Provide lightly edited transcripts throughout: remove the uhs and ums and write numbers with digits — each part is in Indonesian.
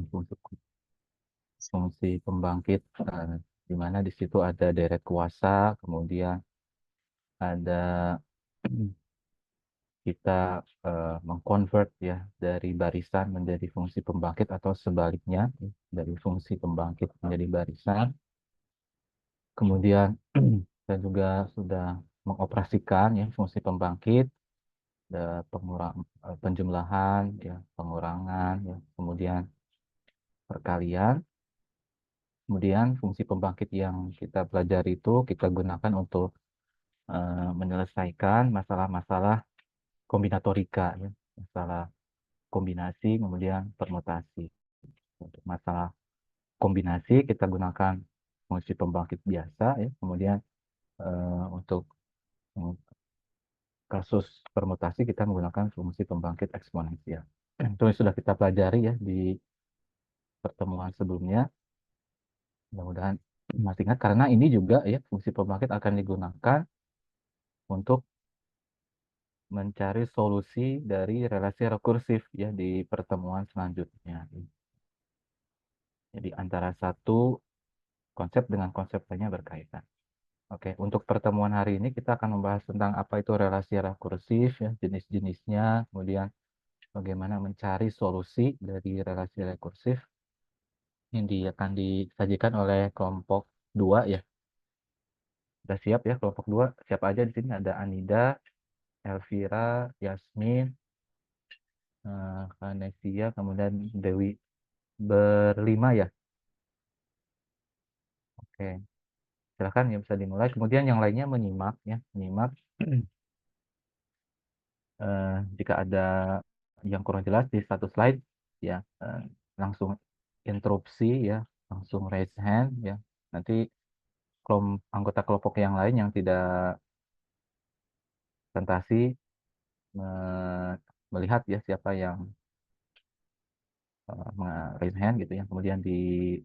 fungsi fungsi pembangkit, di mana di situ ada deret kuasa, kemudian ada kita mengkonvert ya dari barisan menjadi fungsi pembangkit atau sebaliknya dari fungsi pembangkit menjadi barisan. Kemudian kita juga sudah mengoperasikan ya fungsi pembangkit, penjumlahan, ya pengurangan, ya kemudian perkalian. Kemudian fungsi pembangkit yang kita pelajari itu kita gunakan untuk menyelesaikan masalah-masalah kombinatorika, ya, masalah kombinasi, kemudian permutasi. Untuk masalah kombinasi kita gunakan fungsi pembangkit biasa, ya. Kemudian untuk kasus permutasi kita menggunakan fungsi pembangkit eksponensial. Itu sudah kita pelajari ya di pertemuan sebelumnya. Mudah-mudahan masih ingat karena ini juga ya fungsi pembangkit akan digunakan untuk mencari solusi dari relasi rekursif ya di pertemuan selanjutnya. Jadi antara satu konsep dengan konsep lainnya berkaitan. Oke, untuk pertemuan hari ini kita akan membahas tentang apa itu relasi rekursif, ya, jenis-jenisnya, kemudian bagaimana mencari solusi dari relasi rekursif yang akan disajikan oleh kelompok 2 ya. Sudah siap ya kelompok 2? Siapa aja di sini? Ada Anida, Elvira, Yasmin, Kanesia, kemudian Dewi, berlima ya. Oke, silakan ya bisa dimulai. Kemudian yang lainnya menyimak ya, menyimak. Jika ada yang kurang jelas di satu slide ya, langsung interupsi ya, langsung raise hand ya. Nanti anggota kelompok yang lain yang tidak presentasi melihat ya siapa yang raise hand gitu ya, kemudian di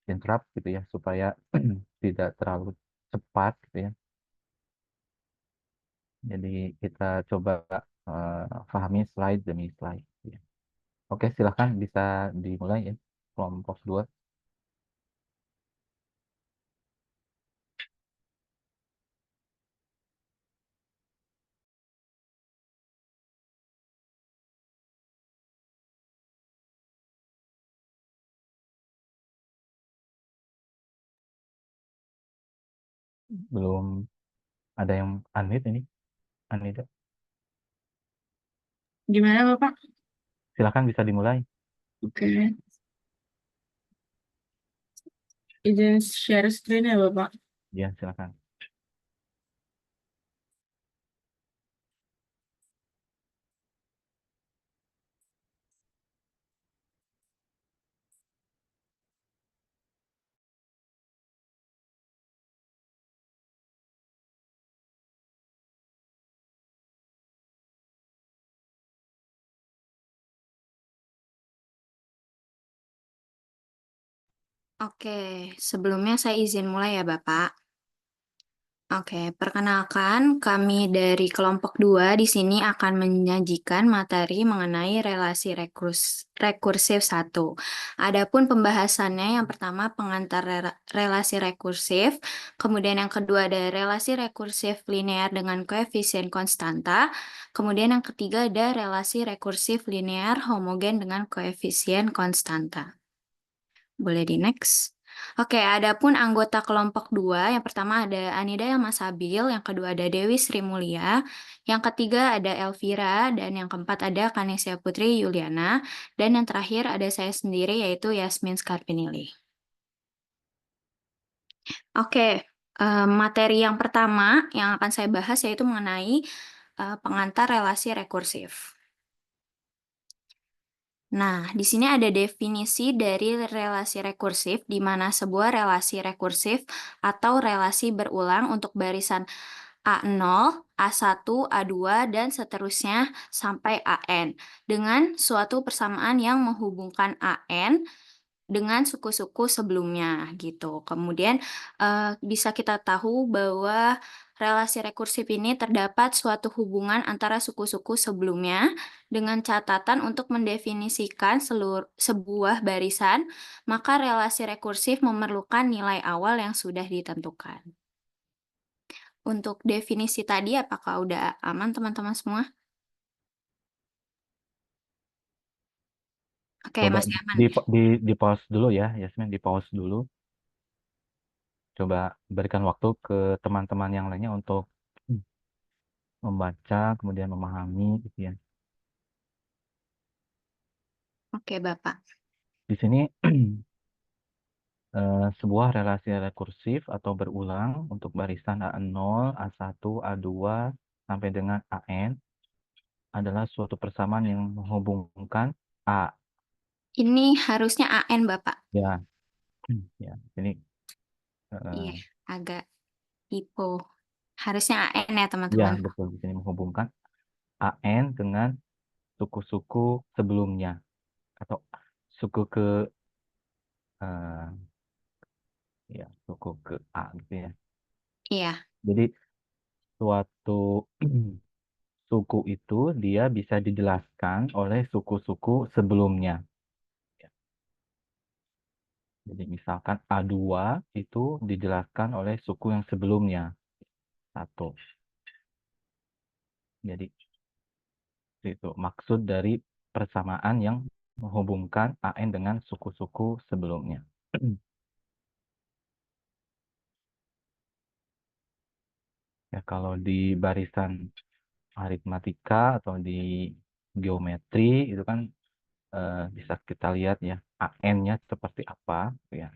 interrupt gitu ya supaya tidak terlalu cepat gitu ya. Jadi kita coba pahami slide demi slide ya. Oke, silahkan bisa dimulai ya kelompok 2. Belum ada yang unmute ini, Anida. Gimana Bapak? Silahkan bisa dimulai. Oke. Izin share screen ya Bapak? Ya, silahkan. Oke, sebelumnya saya izin mulai ya Bapak. Oke, perkenalkan kami dari kelompok 2 di sini akan menyajikan materi mengenai relasi rekursif 1. Adapun pembahasannya yang pertama pengantar relasi rekursif, kemudian yang kedua ada relasi rekursif linear dengan koefisien konstanta, kemudian yang ketiga ada relasi rekursif linear homogen dengan koefisien konstanta. Boleh di next. Oke, adapun anggota kelompok 2, yang pertama ada Anida yang Sabil, yang kedua ada Dewi Sri Mulia, yang ketiga ada Elvira, dan yang keempat ada Kanesia Putri Yuliana, dan yang terakhir ada saya sendiri yaitu Yasmin Skarpinili. Oke, materi yang pertama yang akan saya bahas yaitu mengenai pengantar relasi rekursif. Nah, di sini ada definisi dari relasi rekursif, di mana sebuah relasi rekursif atau relasi berulang untuk barisan A0, A1, A2, dan seterusnya sampai AN, dengan suatu persamaan yang menghubungkan AN dengan suku-suku sebelumnya, gitu. Kemudian bisa kita tahu bahwa relasi rekursif ini terdapat suatu hubungan antara suku-suku sebelumnya dengan catatan untuk mendefinisikan sebuah barisan, maka relasi rekursif memerlukan nilai awal yang sudah ditentukan. Untuk definisi tadi apakah udah aman teman-teman semua? Oke, Coba masih aman di, ya? di pause dulu ya, Yasmin, di pause dulu. Coba berikan waktu ke teman-teman yang lainnya untuk membaca, kemudian memahami, gitu ya. Oke, Bapak. Di sini sebuah relasi rekursif atau berulang untuk barisan A0, A1, A2, sampai dengan AN adalah suatu persamaan yang menghubungkan A. Ini harusnya AN, Bapak. Ya, ya. Ini Iya, eh, agak typo. Harusnya AN ya, ya teman-teman. betul, di sini menghubungkan AN dengan suku-suku sebelumnya atau suku ke eh, ya suku ke A gitu ya. Iya, Jadi suatu suku itu dia bisa dijelaskan oleh suku-suku sebelumnya. Jadi misalkan A2 itu dijelaskan oleh suku yang sebelumnya. Satu. Jadi itu maksud dari persamaan yang menghubungkan AN dengan suku-suku sebelumnya. Ya, kalau di barisan aritmatika atau di geometri itu kan bisa kita lihat ya AN-nya seperti apa gitu ya.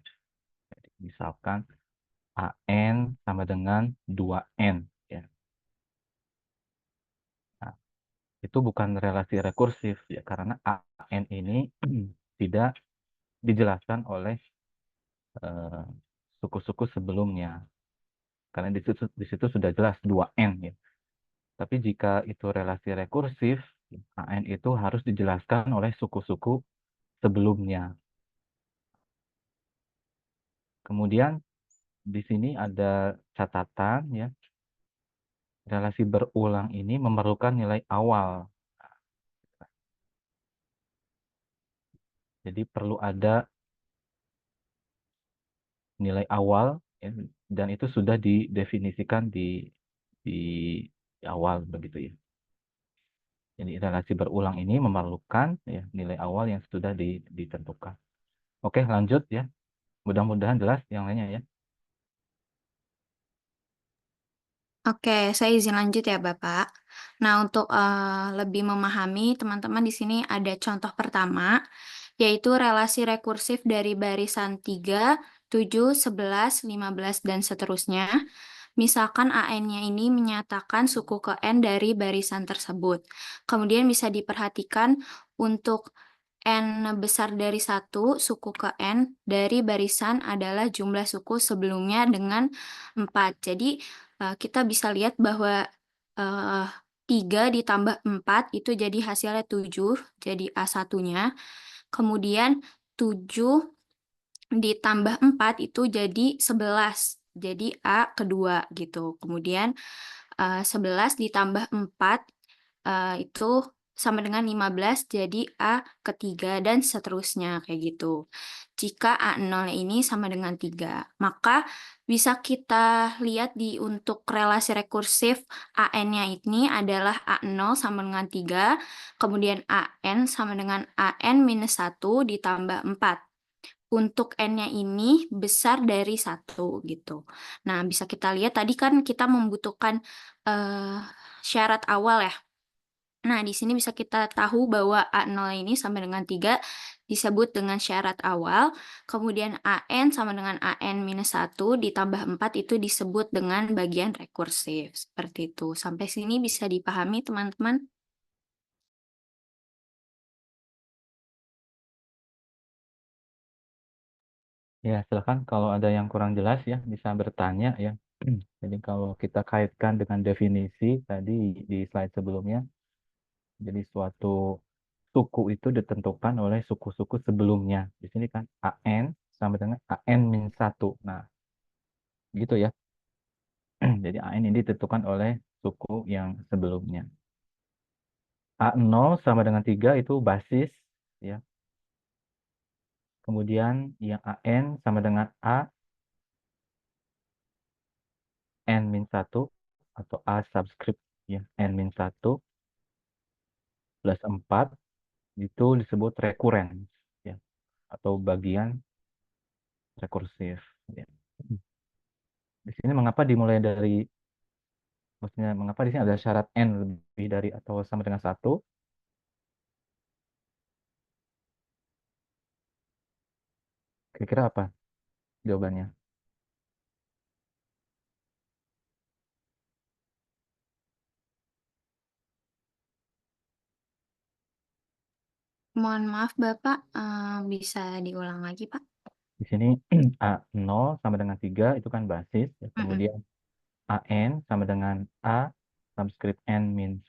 Jadi, misalkan AN sama dengan 2N ya. Nah, itu bukan relasi rekursif ya karena AN ini tidak dijelaskan oleh eh, suku-suku sebelumnya karena di situ sudah jelas 2N ya. Tapi jika itu relasi rekursif, AN itu harus dijelaskan oleh suku-suku sebelumnya. Kemudian di sini ada catatan ya, relasi berulang ini memerlukan nilai awal. Jadi perlu ada nilai awal ya, dan itu sudah didefinisikan di awal begitu ya. Jadi relasi berulang ini memerlukan ya, nilai awal yang sudah ditentukan. Oke, lanjut ya. Mudah-mudahan jelas yang lainnya ya. oke, saya izin lanjut ya, Bapak. Nah, untuk lebih memahami, teman-teman di sini ada contoh pertama, yaitu relasi rekursif dari barisan 3, 7, 11, 15, dan seterusnya. Misalkan AN-nya ini menyatakan suku ke N dari barisan tersebut. Kemudian bisa diperhatikan untuk N besar dari 1, suku ke N dari barisan adalah jumlah suku sebelumnya dengan 4. Jadi, kita bisa lihat bahwa eh, 3 ditambah 4 itu jadi hasilnya 7, jadi A1-nya. Kemudian 7 ditambah 4 itu jadi 11, jadi A kedua gitu. Kemudian 11 ditambah 4 itu sama dengan 15, jadi A ketiga dan seterusnya kayak gitu. Jika A0 ini sama dengan 3, maka bisa kita lihat untuk relasi rekursif AN-nya ini adalah A0 sama dengan 3, kemudian AN sama dengan AN minus 1 ditambah 4. Untuk N-nya ini besar dari 1 gitu. Nah, bisa kita lihat tadi kan kita membutuhkan, eee, syarat awal ya. Nah, di sini bisa kita tahu bahwa A0 ini sama dengan 3 disebut dengan syarat awal, kemudian AN sama dengan AN minus 1 ditambah 4 itu disebut dengan bagian rekursif, seperti itu. Sampai sini bisa dipahami teman-teman? Ya, silakan kalau ada yang kurang jelas ya bisa bertanya ya. Jadi kalau kita kaitkan dengan definisi tadi di slide sebelumnya, jadi suatu suku itu ditentukan oleh suku-suku sebelumnya. Di sini kan AN sama dengan AN min 1. Nah, gitu ya. Jadi AN ini ditentukan oleh suku yang sebelumnya. A0 sama dengan 3 itu basis, ya. Kemudian yang AN sama dengan A N-1 atau A subscript, ya, N-1 plus 4 itu disebut rekuren, ya, atau bagian rekursif, ya. Di sini mengapa dimulai dari, maksudnya mengapa di sini ada syarat N lebih dari atau sama dengan 1? Kira-kira apa jawabannya? Mohon maaf Bapak, bisa diulang lagi Pak? Di sini A0 sama dengan 3 itu kan basis, ya. Mm-mm. Kemudian AN sama dengan A subscript N-1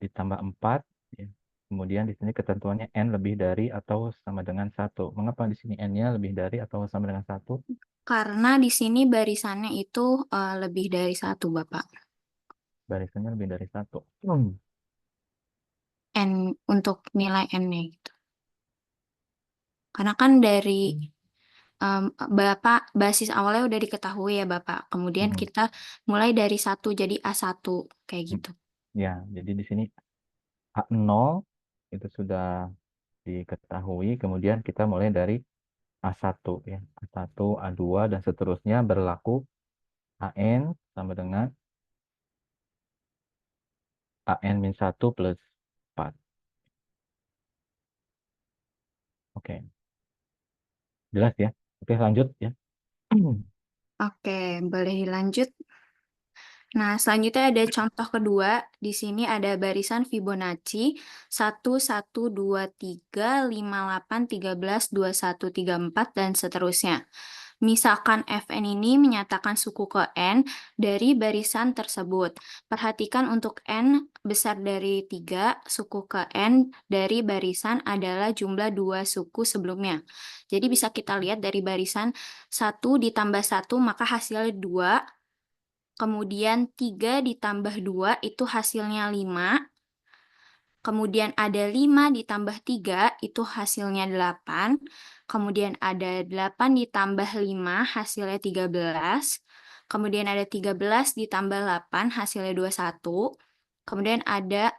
ditambah 4, ya. Kemudian di sini ketentuannya N lebih dari atau sama dengan 1. Mengapa di sini N-nya lebih dari atau sama dengan 1? Karena di sini barisannya itu lebih dari satu Bapak. Barisannya lebih dari 1. N untuk nilai N-nya gitu. Karena kan dari em, Bapak basis awalnya udah diketahui ya Bapak. Kemudian Hmm. kita mulai dari satu jadi A1 kayak gitu. Ya, jadi di sini A0 itu sudah diketahui, kemudian kita mulai dari A1, ya. A1, A2 dan seterusnya berlaku AN sama dengan AN-1 plus 4. Oke, jelas ya. Oke, lanjut ya. Oke, boleh dilanjut. Nah, selanjutnya ada contoh kedua. Di sini ada barisan Fibonacci 1, 1, 2, 3, 5, 8, 13, 2, 1, 3, 4, dan seterusnya. Misalkan Fn ini menyatakan suku ke N dari barisan tersebut. Perhatikan untuk N besar dari 3, suku ke N dari barisan adalah jumlah 2 suku sebelumnya. Jadi bisa kita lihat dari barisan 1 ditambah 1 maka hasilnya 2. Kemudian 3 ditambah 2 itu hasilnya 5. Kemudian ada 5 ditambah 3 itu hasilnya 8. Kemudian ada 8 ditambah 5 hasilnya 13. Kemudian ada 13 ditambah 8 hasilnya 21. Kemudian ada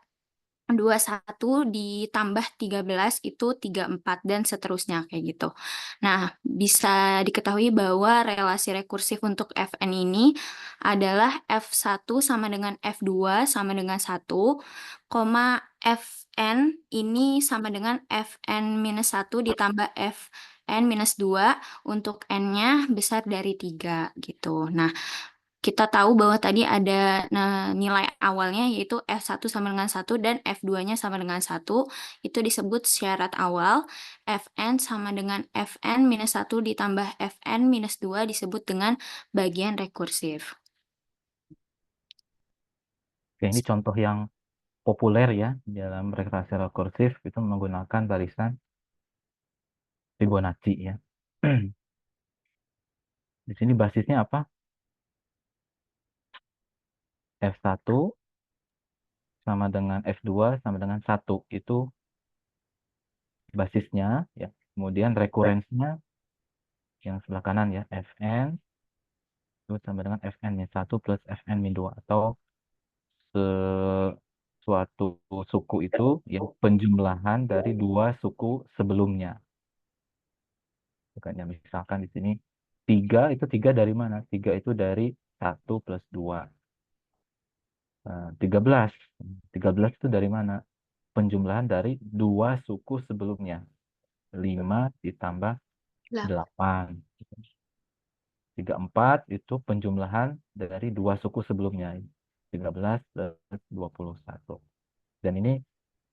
21 ditambah 13 itu 34 dan seterusnya kayak gitu. Nah, bisa diketahui bahwa relasi rekursif untuk Fn ini adalah F1 sama dengan F2 sama dengan 1, Fn ini sama dengan Fn-1 ditambah Fn-2 untuk N-nya besar dari 3 gitu. Nah, kita tahu bahwa tadi ada nilai awalnya yaitu F1 sama dengan 1 dan F2-nya sama dengan 1. Itu disebut syarat awal. Fn sama dengan Fn-1 ditambah Fn-2 disebut dengan bagian rekursif. Oke, ini contoh yang populer ya dalam relasi rekursif itu menggunakan barisan Fibonacci, ya. Di sini basisnya apa? F1 sama dengan F2 sama dengan 1 itu basisnya, ya. Kemudian rekurensinya yang sebelah kanan, ya, Fn itu sama dengan Fn-1 plus Fn-2 atau suatu suku itu yang penjumlahan dari dua suku sebelumnya. Bukannya misalkan di sini 3 itu 3 dari mana? 3 itu dari 1 plus 2. 13. 13 itu dari mana? Penjumlahan dari dua suku sebelumnya. 5 ditambah 8. 34 itu penjumlahan dari dua suku sebelumnya. 13 plus 21. Dan ini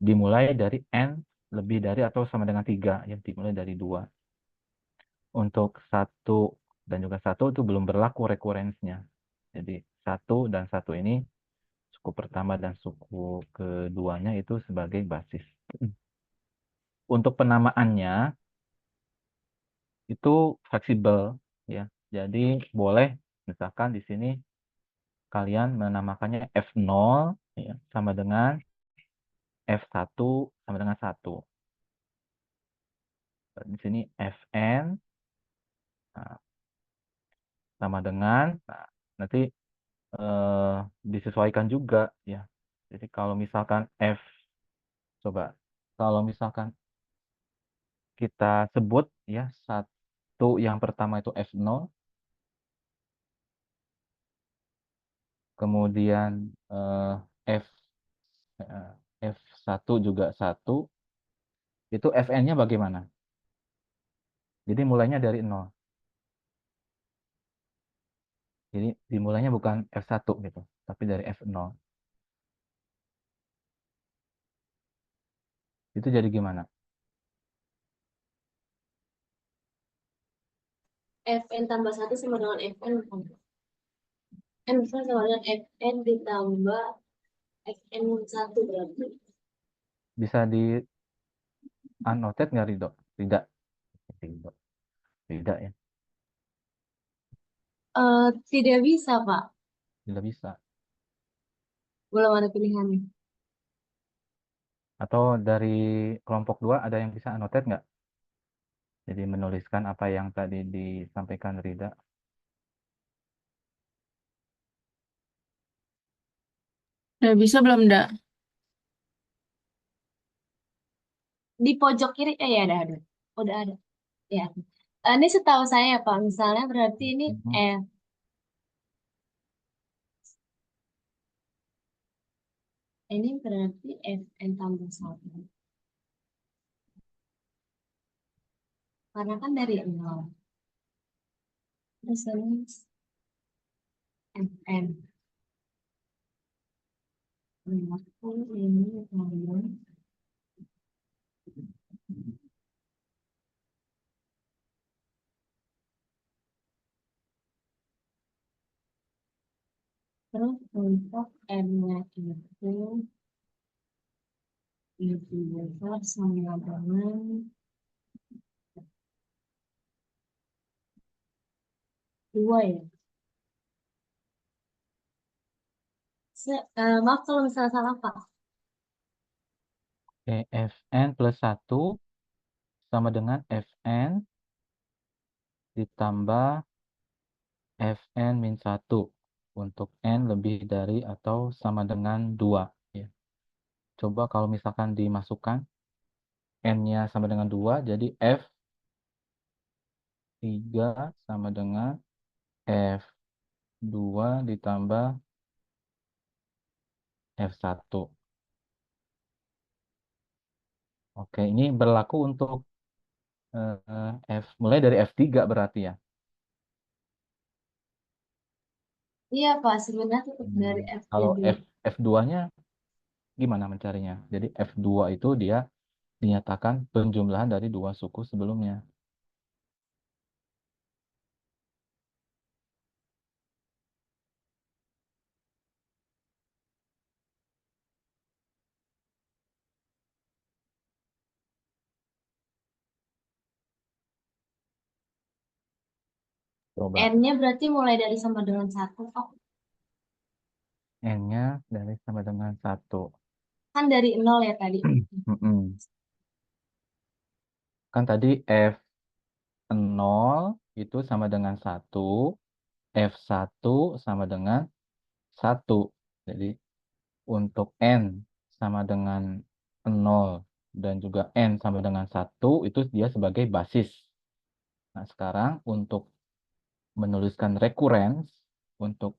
dimulai dari N lebih dari atau sama dengan 3. Ya, dimulai dari 2. Untuk 1 dan juga 1 itu belum berlaku rekurensinya. Jadi 1 dan 1 ini suku pertama dan suku keduanya itu sebagai basis. Untuk penamaannya itu fleksibel, ya. Jadi boleh Misalkan di sini kalian menamakannya F0 ya, sama dengan F1 sama dengan 1. Di sini Fn nah, sama dengan, nah, nanti eh, disesuaikan juga ya. Jadi kalau misalkan coba, kalau misalkan kita sebut ya satu yang pertama itu F0, kemudian F eh, F1 juga 1, itu Fn-nya bagaimana? Jadi mulainya dari 0. Jadi dimulainya bukan F1 gitu, tapi dari F0. Itu jadi gimana? Fn tambah 1 sama dengan Fn. N sama dengan Fn ditambah Fn 1 berarti. Bisa di annotate nggak, Ridho? Tidak. Ridho. Tidak ya. Tidak bisa, Pak. Tidak bisa. Belum ada pilihannya. Atau dari kelompok 2 ada yang bisa annotate nggak? Jadi menuliskan apa yang tadi disampaikan Rida. Udah bisa belum, Ndak? Di pojok kiri, ya ada. Udah ada. Ya. Ini setahu saya, Pak. Misalnya berarti ini Mhm. ini berarti Fn tambah 1. Karena kan dari 0. Terus ini Fn. Berarti ini tambah. Terus untuk N-nya itu lebih besar sama dengan 2 ya. Maaf kalau misalnya salah, Pak. Oke, Fn plus 1 sama dengan Fn ditambah Fn min 1 untuk N lebih dari atau sama dengan 2 ya. Coba kalau misalkan dimasukkan N-nya sama dengan 2, jadi F3 sama dengan F2 ditambah F1. Oke, ini berlaku untuk mulai dari F3 berarti ya. Iya, Pak. Sebenarnya tetap dari F-nya Kalau dulu. F2-nya gimana mencarinya? Jadi F2 itu dia dinyatakan penjumlahan dari dua suku sebelumnya. Coba N-nya berarti mulai dari sama dengan 1, Pak. N-nya dari sama dengan 1. Kan dari 0 ya tadi. Kan tadi F0 itu sama dengan 1, F1 sama dengan 1. Jadi untuk N sama dengan 0 dan juga N sama dengan 1 itu dia sebagai basis. Nah, sekarang untuk menuliskan recurrence untuk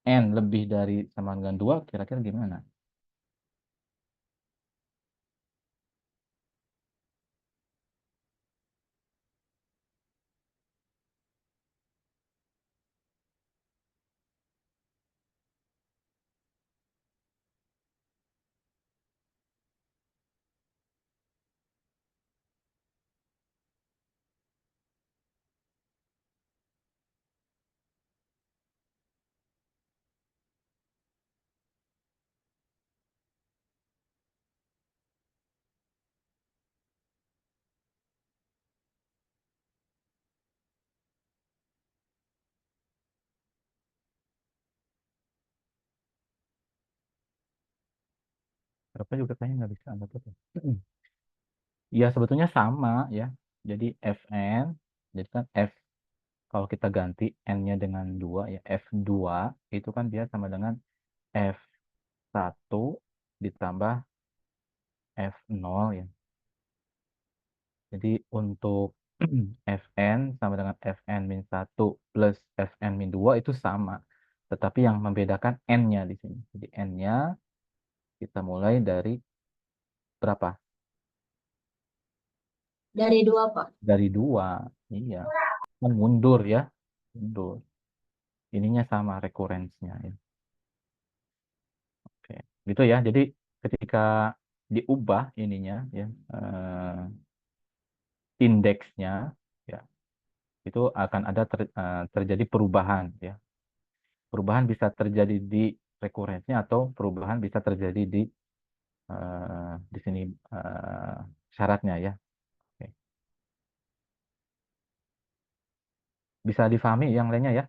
N lebih dari sama dengan 2 kira-kira gimana? Beberapa juga kayaknya nggak bisa Anda tutup. Ya, sebetulnya sama ya. Jadi Fn, jadi kan F, kalau kita ganti N-nya dengan 2 ya, F2 itu kan dia sama dengan F1 ditambah F0 ya. Jadi untuk Fn sama dengan Fn-1 plus Fn-2 itu sama. Tetapi yang membedakan N-nya di sini. Jadi N-nya kita mulai dari berapa? Dari 2, Pak. Dari 2. Iya. Kan mundur ya. Mundur. Ininya sama rekurensnya ya. Oke. Gitu ya. Jadi ketika diubah ininya ya, indeksnya ya, itu akan ada terjadi perubahan ya. Perubahan bisa terjadi di rekurensnya atau perubahan bisa terjadi di sini syaratnya ya. Oke. Bisa difahami yang lainnya ya.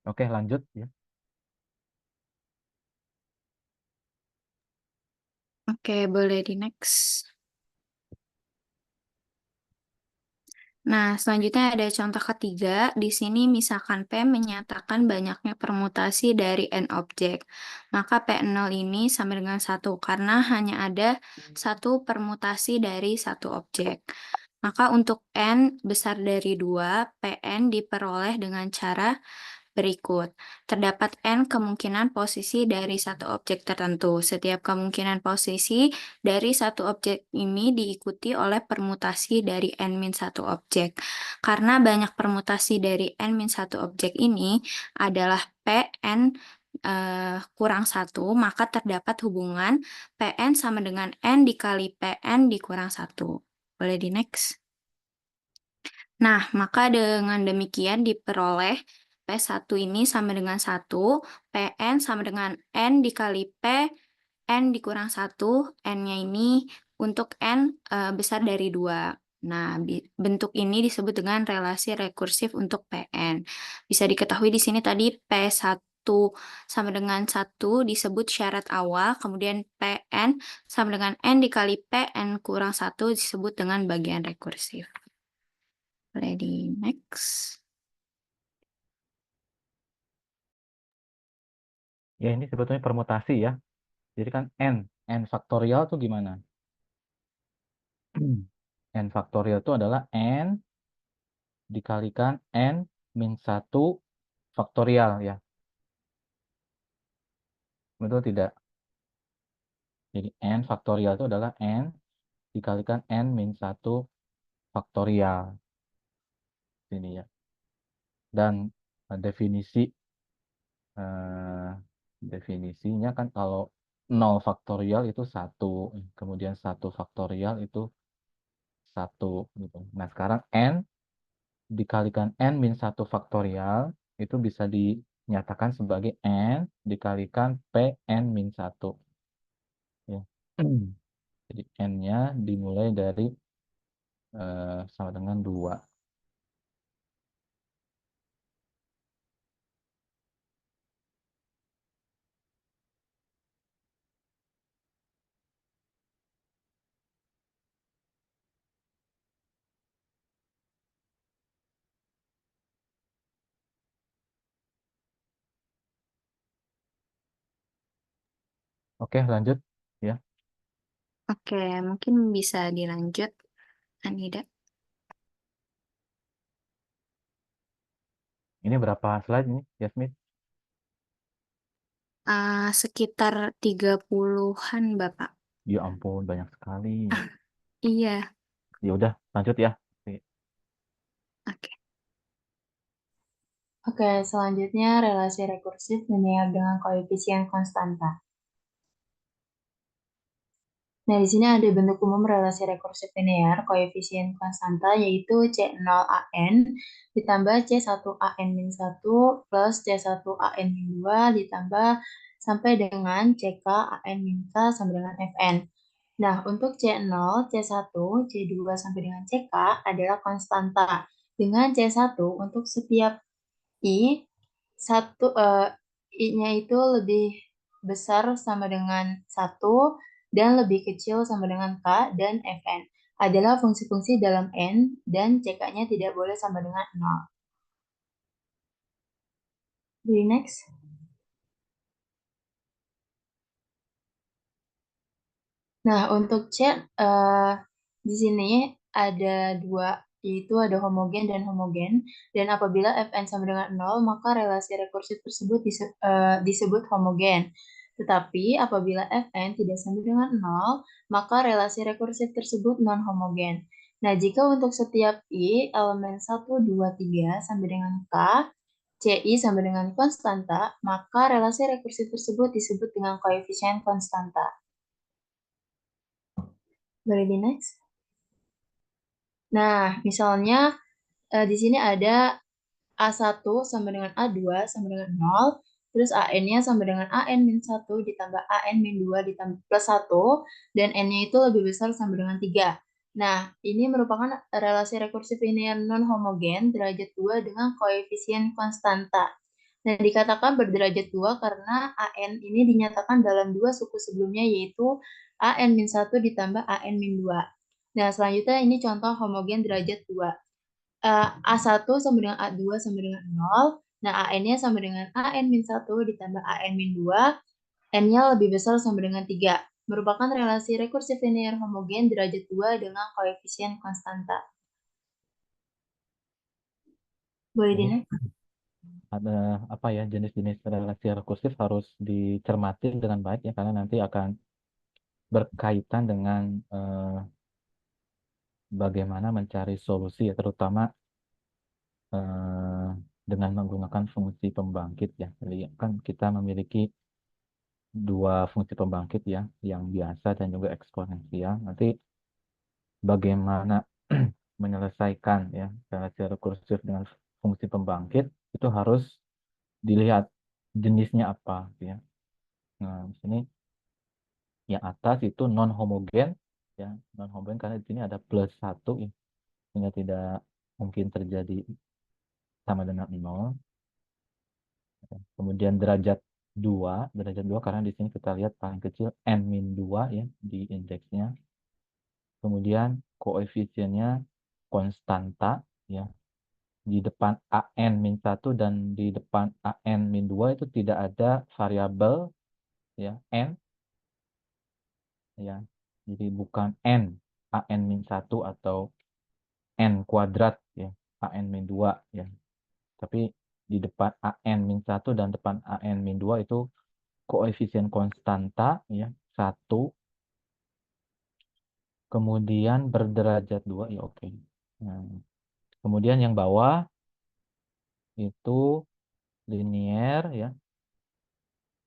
Oke, lanjut ya. Oke, boleh di next. Nah, selanjutnya ada contoh ketiga. Di sini misalkan P menyatakan banyaknya permutasi dari N objek. Maka P0 ini sama dengan 1 karena hanya ada satu permutasi dari satu objek. Maka untuk N besar dari 2, Pn diperoleh dengan cara berikut. Terdapat N kemungkinan posisi dari satu objek tertentu. Setiap kemungkinan posisi dari satu objek ini diikuti oleh permutasi dari N-1 objek. Karena banyak permutasi dari N-1 objek ini adalah Pn kurang 1, maka terdapat hubungan Pn sama dengan N dikali Pn dikurang 1. Boleh di next? Nah, maka dengan demikian diperoleh P1 ini sama dengan 1, Pn sama dengan N dikali P, N dikurang 1, N-nya ini untuk N besar dari 2. Nah, bentuk ini disebut dengan relasi rekursif untuk Pn. Bisa diketahui di sini tadi P1 sama dengan 1 disebut syarat awal, kemudian Pn sama dengan N dikali Pn kurang 1 disebut dengan bagian rekursif. Boleh di next. Ya, ini sebetulnya permutasi ya. Jadi kan N faktorial itu gimana? N faktorial itu adalah N dikalikan N min 1 faktorial ya. Betul tidak? Jadi N faktorial itu adalah N dikalikan N min 1 faktorial. Ini ya. Dan definisinya kan kalau 0 faktorial itu 1, kemudian 1 faktorial itu 1 gitu. Nah, sekarang N dikalikan N min 1 faktorial itu bisa dinyatakan sebagai N dikalikan Pn min 1 ya. Jadi N-nya dimulai dari sama dengan 2. Oke, lanjut ya. Oke, mungkin bisa dilanjut, Anida. Ini berapa slide ini, Yasmin? Sekitar 30-an, Bapak. Ya ampun, banyak sekali. Iya, Ya udah, lanjut ya. oke. Oke, selanjutnya relasi rekursif linear dengan koefisien konstanta. Nah, di sini ada bentuk umum relasi rekursif linear koefisien konstanta yaitu C0AN ditambah C1AN-1 plus C1AN-2 ditambah sampai dengan CK-AN-K sama dengan Fn. Nah, untuk C0, C1, C2 sampai dengan CK adalah konstanta. Dengan C1 untuk setiap I, I-nya itu lebih besar sama dengan 1 dan lebih kecil sama dengan K dan Fn adalah fungsi-fungsi dalam N dan CK-nya tidak boleh sama dengan 0. Jadi next. Nah, untuk C, di sini ada dua, yaitu ada homogen dan homogen. Dan apabila Fn sama dengan 0, maka relasi rekursif tersebut disebut homogen. Tetapi apabila Fn tidak sama dengan 0, maka relasi rekursif tersebut non-homogen. Nah, jika untuk setiap I, elemen 1, 2, 3 sampai dengan K, Ci sama dengan konstanta, maka relasi rekursif tersebut disebut dengan koefisien konstanta. Boleh di next? Nah, misalnya di sini ada A1 sama dengan A2 sama dengan 0, terus AN-nya sama dengan AN-1 ditambah AN-2 ditambah plus 1, dan N-nya itu lebih besar sama dengan 3. Nah, ini merupakan relasi rekursif linear non-homogen derajat 2 dengan koefisien konstanta. Nah, dikatakan berderajat 2 karena AN ini dinyatakan dalam dua suku sebelumnya, yaitu AN-1 ditambah AN-2. Nah, selanjutnya ini contoh homogen derajat 2. A1 sama dengan A2 sama dengan 0. Nah, AN-nya sama dengan AN-1 ditambah AN-2. N-nya lebih besar sama dengan 3. Merupakan relasi rekursif linear homogen derajat 2 dengan koefisien konstanta. Boleh di next? Ada apa ya, jenis-jenis relasi rekursif harus dicermati dengan baik ya, karena nanti akan berkaitan dengan bagaimana mencari solusi ya, terutama dengan menggunakan fungsi pembangkit ya. Jadi kan kita memiliki dua fungsi pembangkit ya, yang biasa dan juga eksponensial. Nanti bagaimana menyelesaikan ya relasi rekursif dengan fungsi pembangkit itu harus dilihat jenisnya apa ya. Nah, di sini yang atas itu non homogen ya, non homogen karena di sini ada plus 1 ya, sehingga tidak mungkin terjadi sama dengan 0. Kemudian derajat 2 karena di sini kita lihat paling kecil n-2 ya di indeksnya. Kemudian koefisiennya konstanta ya. Di depan AN-1 dan di depan AN-2 itu tidak ada variabel ya n ya. Jadi bukan n AN-1 atau n kuadrat ya, AN-2 ya. Tapi di depan AN-1 dan depan AN-2 itu koefisien konstanta ya 1, kemudian berderajat 2 ya oke. Nah, kemudian yang bawah itu linier ya,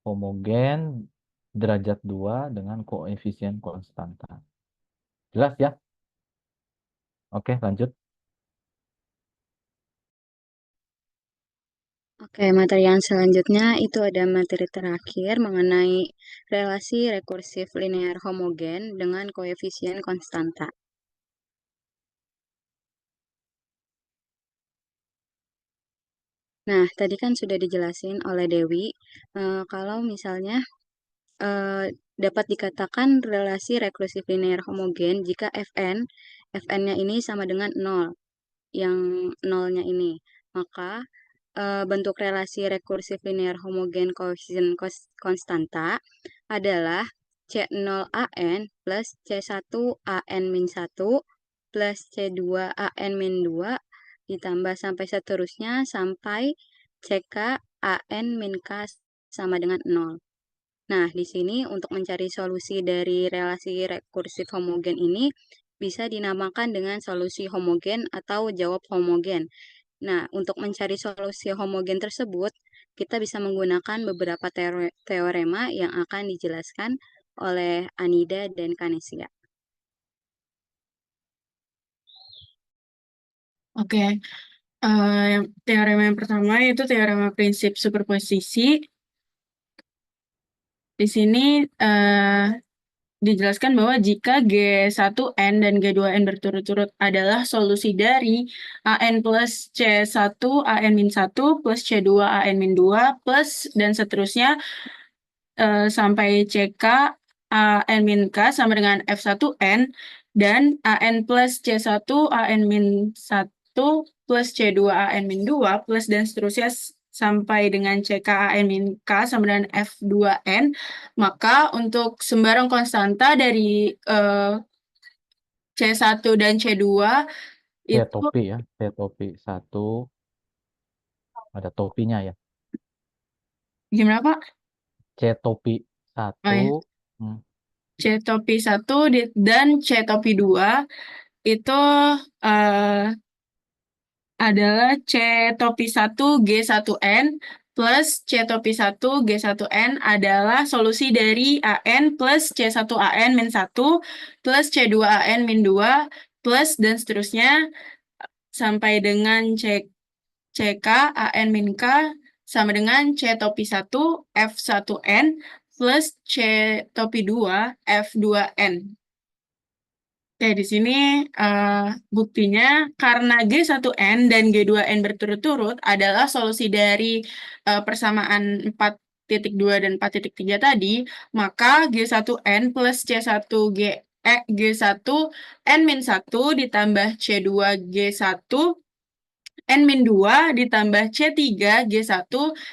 homogen derajat 2 dengan koefisien konstanta. Jelas ya? Oke, lanjut. Oke, materi yang selanjutnya itu ada materi terakhir mengenai relasi rekursif linear homogen dengan koefisien konstanta. Nah, tadi kan sudah dijelasin oleh Dewi, kalau misalnya dapat dikatakan relasi rekursif linear homogen jika Fn-nya ini sama dengan 0, yang 0-nya ini. Maka bentuk relasi rekursif linear homogen koefisien konstanta adalah C0AN plus C1AN-1 plus C2AN-2 ditambah sampai seterusnya sampai CK-AN-K sama dengan 0. Nah, di sini untuk mencari solusi dari relasi rekursif homogen ini bisa dinamakan dengan solusi homogen atau jawab homogen. Nah, untuk mencari solusi homogen tersebut, kita bisa menggunakan beberapa teorema yang akan dijelaskan oleh Anida dan Kanesia. Oke. Teorema yang pertama yaitu teorema prinsip superposisi. Di sini dijelaskan bahwa jika G1N dan G2N berturut-turut adalah solusi dari AN plus C1 AN-1 plus C2 AN-2 plus dan seterusnya sampai CK AN min K sama dengan F1N dan AN plus C1 AN min 1 plus C2 AN min 2 plus dan seterusnya sampai dengan CK AN min K sama dengan F2N, maka untuk sembarang konstanta dari C1 dan C2 C itu topi ya, C topi 1 ada topinya ya. gimana Pak? C topi Oh ya. 1 C topi 1 dan C topi 2 itu adalah C topi 1 G1N plus C topi 1 G1N adalah solusi dari AN plus C1AN min 1 plus C2AN min 2 plus dan seterusnya sampai dengan CK AN min K sama dengan C topi 1 F1N plus C topi 2 F2N. Oke, di sini buktinya karena G1N dan G2N berturut-turut adalah solusi dari persamaan 4.2 dan 4.3 tadi, maka G1N plus G1N-1 ditambah C2G1 N-2 ditambah C3 G1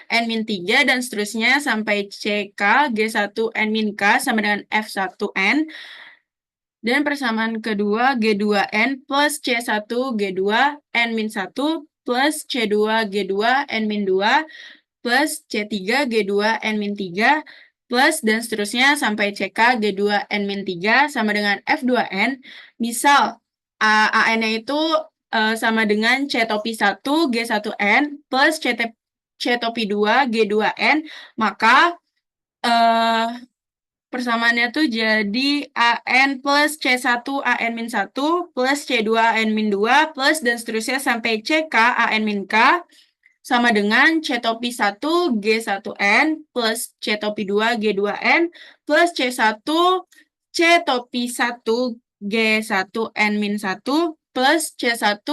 N-3 dan seterusnya sampai CK G1 N-K sama dengan F1N. Dan persamaan kedua G2N plus C1 G2 N-1 plus C2 G2 N-2 plus C3 G2 N-3 plus dan seterusnya sampai CK G2 N-3 sama dengan F2N. Misal AN-nya itu sama dengan C topi 1 G1N plus C topi 2 G2N, maka persamaannya tuh jadi AN plus C1 AN min 1 plus C2 AN min 2 plus dan seterusnya sampai CK AN min K sama dengan C topi 1 G1N plus C topi 2 G2N plus C1 C topi 1 G1 N min 1 plus C1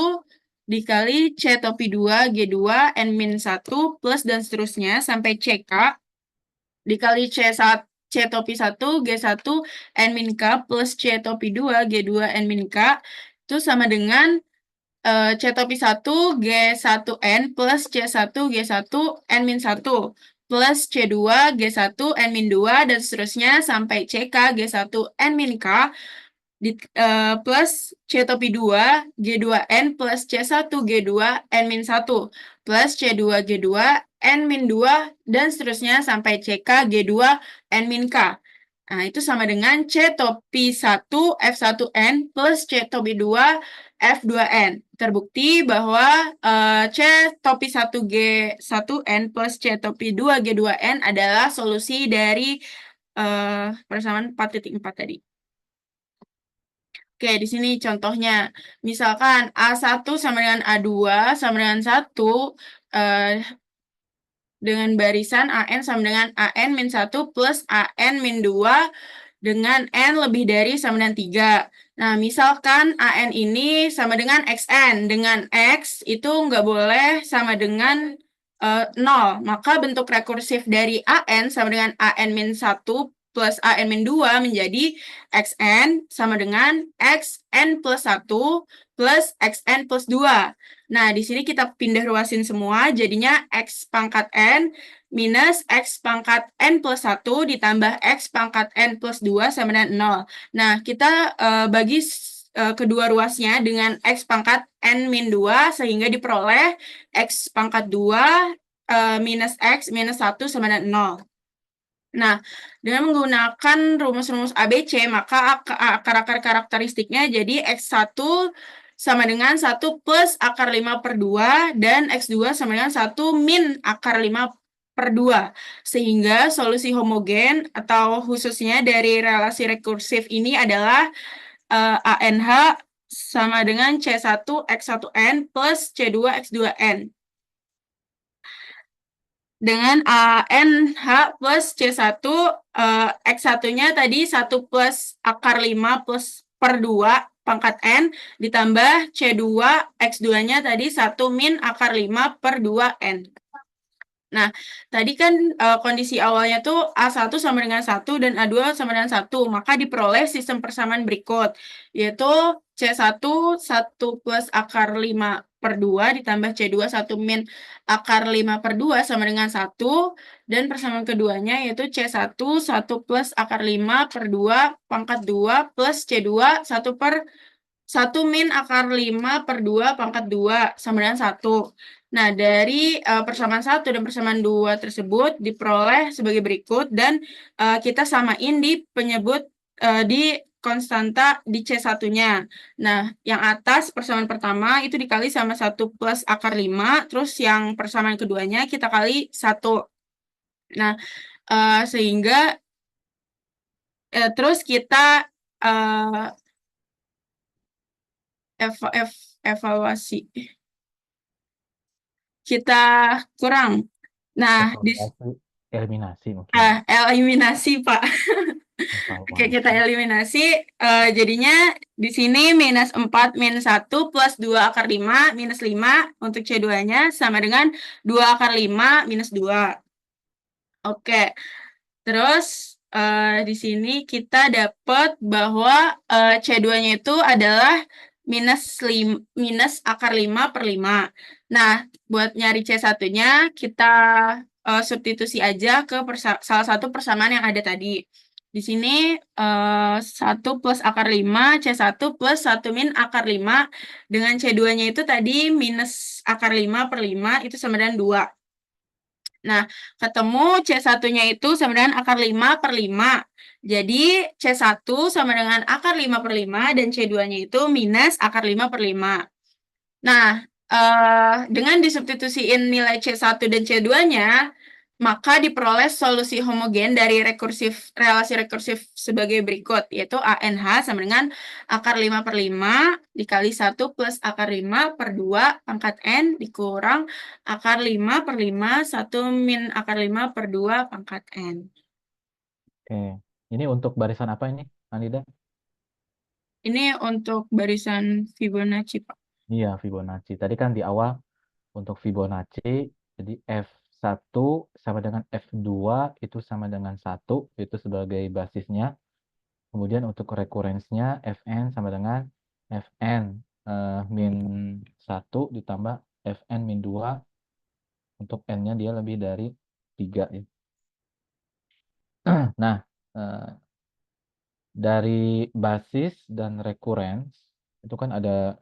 dikali C topi 2 G2 N min 1 plus dan seterusnya sampai CK dikali C topi 1 G1 N min K plus C topi 2 G2 N min K itu sama dengan C topi 1 G1N plus C1 G1 N min 1 plus C2 G1 N min 2 dan seterusnya sampai CK G1 N min K plus C topi 2 G2N plus C1 G2 N min 1 plus C2 G2 N min 2 dan seterusnya sampai CK G2 N min K. Nah, itu sama dengan C topi 1 F1N plus C topi 2 F2N. Terbukti bahwa C topi 1 G1N plus C topi 2 G2N adalah solusi dari persamaan 4.4 tadi. Oke, di sini contohnya. Misalkan A1 sama dengan A2 sama dengan 1 dengan barisan AN sama dengan AN min 1 plus AN min 2 dengan N lebih dari sama dengan 3. Nah, misalkan AN ini sama dengan XN. Dengan X itu nggak boleh sama dengan 0. Maka bentuk rekursif dari AN sama dengan AN min 1 plus AN min 2 menjadi XN sama dengan XN plus 1 plus XN plus 2. Nah, di sini kita pindah ruasin semua, jadinya X pangkat N minus X pangkat N plus 1 ditambah X pangkat N plus 2 sama dengan 0. Nah, kita bagi kedua ruasnya dengan X pangkat N min 2 sehingga diperoleh X pangkat 2 minus X minus 1 sama dengan 0. Nah, dengan menggunakan rumus-rumus ABC, maka akar-akar karakteristiknya jadi X1 sama dengan 1 plus akar 5 per 2, dan X2 sama dengan 1 min akar 5 per 2. Sehingga solusi homogen atau khususnya dari relasi rekursif ini adalah ANH sama dengan C1 X1N plus C2 X2N. Dengan ANH plus C1, X1-nya tadi 1 plus akar 5 plus per 2 pangkat N, ditambah C2, X2-nya tadi 1 min akar 5 per 2 N. Nah, tadi kan kondisi awalnya tuh A1 sama dengan 1 dan A2 sama dengan 1, maka diperoleh sistem persamaan berikut, yaitu C1 1 plus akar 5/2 ditambah C2 1 min akar 5/2 sama dengan 1, dan persamaan keduanya yaitu C1 1 plus akar 5/2 pangkat 2 plus C2 1 min akar 5/2 pangkat 2 sama dengan 1. Nah, dari persamaan 1 dan persamaan 2 tersebut diperoleh sebagai berikut, dan kita samain di penyebut di konstanta di C1-nya. Nah, yang atas persamaan pertama itu dikali sama 1 plus akar 5, terus yang persamaan keduanya kita kali 1. Nah, sehingga terus kita evaluasi. Kita kurang. Nah, Evaluasi, eliminasi mungkin. eliminasi, Pak. Oke, kita Evaluasi. eliminasi. Jadinya di sini minus 4 min 1 plus 2 akar 5 minus 5 untuk C2-nya sama dengan 2 akar 5 minus 2. Oke. Terus di sini kita dapat bahwa C2-nya itu adalah minus akar 5/5. Nah, buat nyari C1-nya kita substitusi aja ke salah satu persamaan yang ada tadi. Di sini 1 plus akar 5, C1 plus 1 min akar 5, dengan C2-nya itu tadi minus akar 5/5, itu sama dengan 2. Nah, ketemu C1-nya itu sama dengan akar 5/5. Jadi, C1 sama dengan akar 5/5 dan C2-nya itu minus akar 5/5. Nah, dengan disubstitusiin nilai C1 dan C2-nya, maka diperoleh solusi homogen dari relasi rekursif sebagai berikut, yaitu ANH sama dengan akar 5/5 dikali 1 plus akar 5/2 pangkat N dikurang akar 5/5 1 min akar 5/2 pangkat N. Oke. Ini untuk barisan apa ini, Anida? Ini untuk barisan Fibonacci, Pak. Iya, Fibonacci. Tadi kan di awal untuk Fibonacci, jadi F1 sama dengan F2 itu sama dengan 1, itu sebagai basisnya. Kemudian untuk rekurensnya Fn sama dengan Fn min 1 ditambah Fn min 2. Untuk N-nya dia lebih dari 3 ya. Nah, dari basis dan rekurens itu kan ada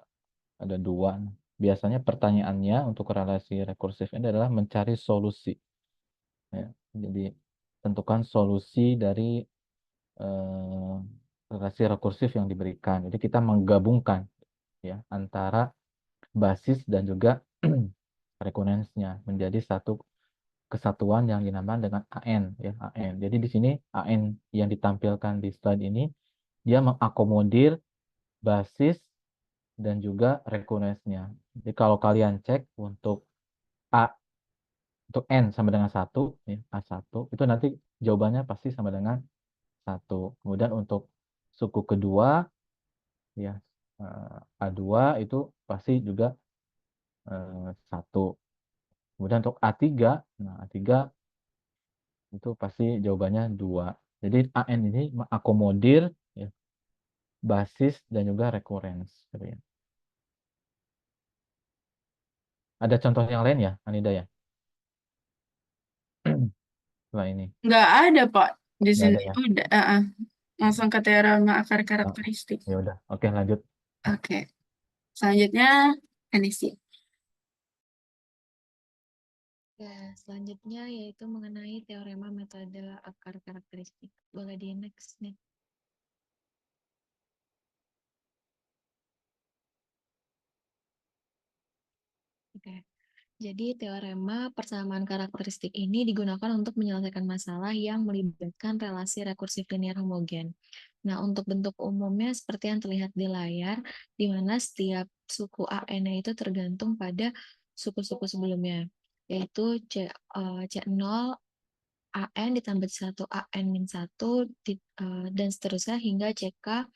2. Biasanya pertanyaannya untuk relasi rekursif ini adalah mencari solusi. Ya, jadi tentukan solusi dari relasi rekursif yang diberikan. Jadi kita menggabungkan ya antara basis dan juga rekurensnya menjadi satu kesatuan yang dinamakan dengan AN ya, AN. Jadi di sini AN yang ditampilkan di slide ini dia mengakomodir basis dan juga rekurensnya. Jadi kalau kalian cek untuk untuk N sama dengan 1 ya, A1 itu nanti jawabannya pasti sama dengan 1. Kemudian untuk suku kedua ya A2 itu pasti juga 1. Kemudian untuk A3, nah A3 itu pasti jawabannya 2. Jadi AN ini mengakomodir ya, basis dan juga rekurens. Gitu ya. Ada contoh yang lain ya, Anida ya? Setelah ini. Nggak ada, Pak. Di Nggak sini ada ya? udah. Langsung ke teorema akar karakteristik. Ya udah, oke lanjut. Oke. Selanjutnya, Anisia. Ya, selanjutnya yaitu mengenai teorema metode akar karakteristik. Boleh di next nih. Oke. Jadi teorema persamaan karakteristik ini digunakan untuk menyelesaikan masalah yang melibatkan relasi rekursif linear homogen. Nah, untuk bentuk umumnya seperti yang terlihat di layar, di mana setiap suku AN itu tergantung pada suku-suku sebelumnya, yaitu C0 AN ditambah 1 AN min 1 dan seterusnya hingga CK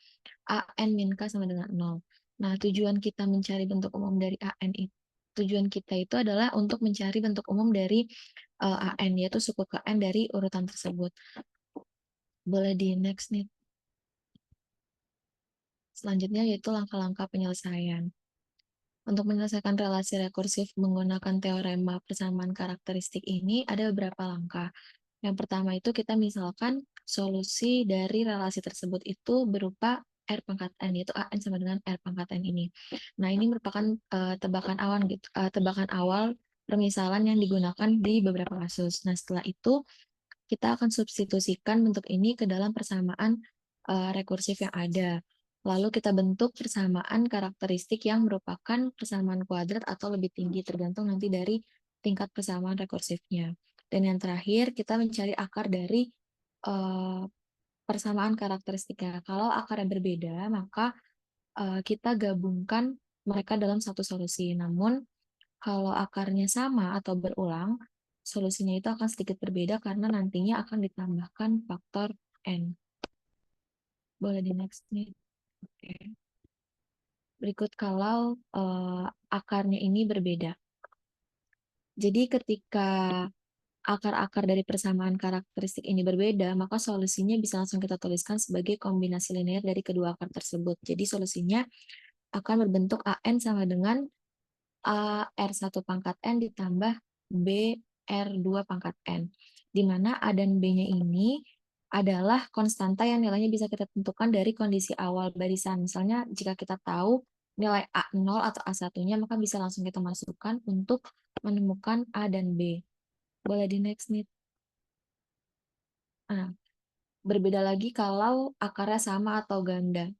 AN min K sama dengan 0. Nah, tujuan kita mencari bentuk umum dari AN itu, tujuan kita itu adalah untuk mencari bentuk umum dari AN, yaitu suku ke N dari urutan tersebut. Boleh di next nih. Selanjutnya yaitu langkah-langkah penyelesaian. Untuk menyelesaikan relasi rekursif menggunakan teorema persamaan karakteristik ini ada beberapa langkah. Yang pertama itu kita misalkan solusi dari relasi tersebut itu berupa R pangkat N, yaitu AN sama dengan R pangkat N ini. Nah, ini merupakan tebakan awal permisalan yang digunakan di beberapa kasus. Nah, setelah itu kita akan substitusikan bentuk ini ke dalam persamaan rekursif yang ada. Lalu kita bentuk persamaan karakteristik yang merupakan persamaan kuadrat atau lebih tinggi, tergantung nanti dari tingkat persamaan rekursifnya. Dan yang terakhir, kita mencari akar dari persamaan karakteristiknya. Kalau akarnya berbeda, maka kita gabungkan mereka dalam satu solusi. Namun, kalau akarnya sama atau berulang, solusinya itu akan sedikit berbeda karena nantinya akan ditambahkan faktor N. Boleh di next nih. Oke. Berikut kalau akarnya ini berbeda. Jadi ketika akar-akar dari persamaan karakteristik ini berbeda, maka solusinya bisa langsung kita tuliskan sebagai kombinasi linear dari kedua akar tersebut. Jadi solusinya akan berbentuk AN sama dengan R1 pangkat N ditambah B R2 pangkat N. Di mana A dan B-nya ini adalah konstanta yang nilainya bisa kita tentukan dari kondisi awal barisan. Misalnya jika kita tahu nilai A0 atau A1-nya, maka bisa langsung kita masukkan untuk menemukan A dan B. Boleh di next nih. Nah, berbeda lagi kalau akarnya sama atau ganda.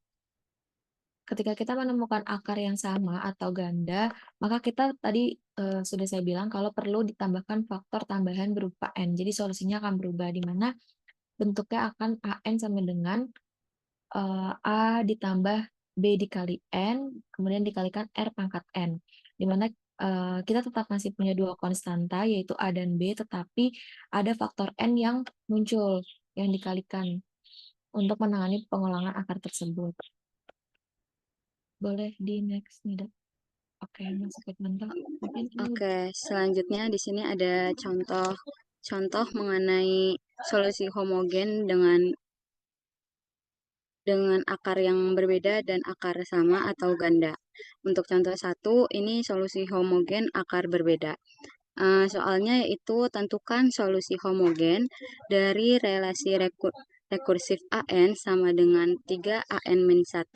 Ketika kita menemukan akar yang sama atau ganda, maka kita tadi sudah saya bilang kalau perlu ditambahkan faktor tambahan berupa N. Jadi solusinya akan berubah, di mana bentuknya akan AN sama dengan A ditambah B dikali N, kemudian dikalikan R pangkat N. Di mana kita tetap masih punya dua konstanta, yaitu A dan B, tetapi ada faktor N yang muncul, yang dikalikan untuk menangani pengulangan akar tersebut. Boleh di next nih, Dok. Oke, masuk ke bentuk. Oke, selanjutnya di sini ada contoh mengenai solusi homogen dengan akar yang berbeda dan akar sama atau ganda. Untuk contoh 1, ini solusi homogen akar berbeda. Soalnya yaitu tentukan solusi homogen dari relasi rekursif AN sama dengan 3AN-1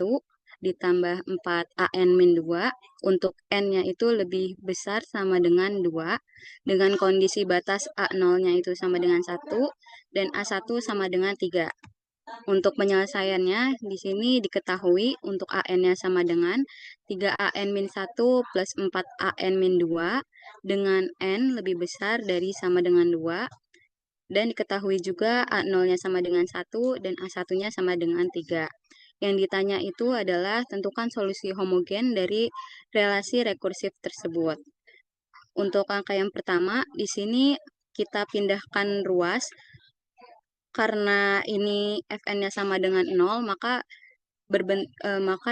ditambah 4AN-2 untuk N-nya itu lebih besar sama dengan 2 dengan kondisi batas A0-nya itu sama dengan 1 dan A1 sama dengan 3. Untuk penyelesaiannya, di sini diketahui untuk AN-nya sama dengan 3AN-1 plus 4AN-2 dengan N lebih besar dari sama dengan 2. Dan diketahui juga A0-nya sama dengan 1 dan A1-nya sama dengan 3. Yang ditanya itu adalah tentukan solusi homogen dari relasi rekursif tersebut. Untuk angka yang pertama, di sini kita pindahkan ruas. Karena ini Fn-nya sama dengan 0, maka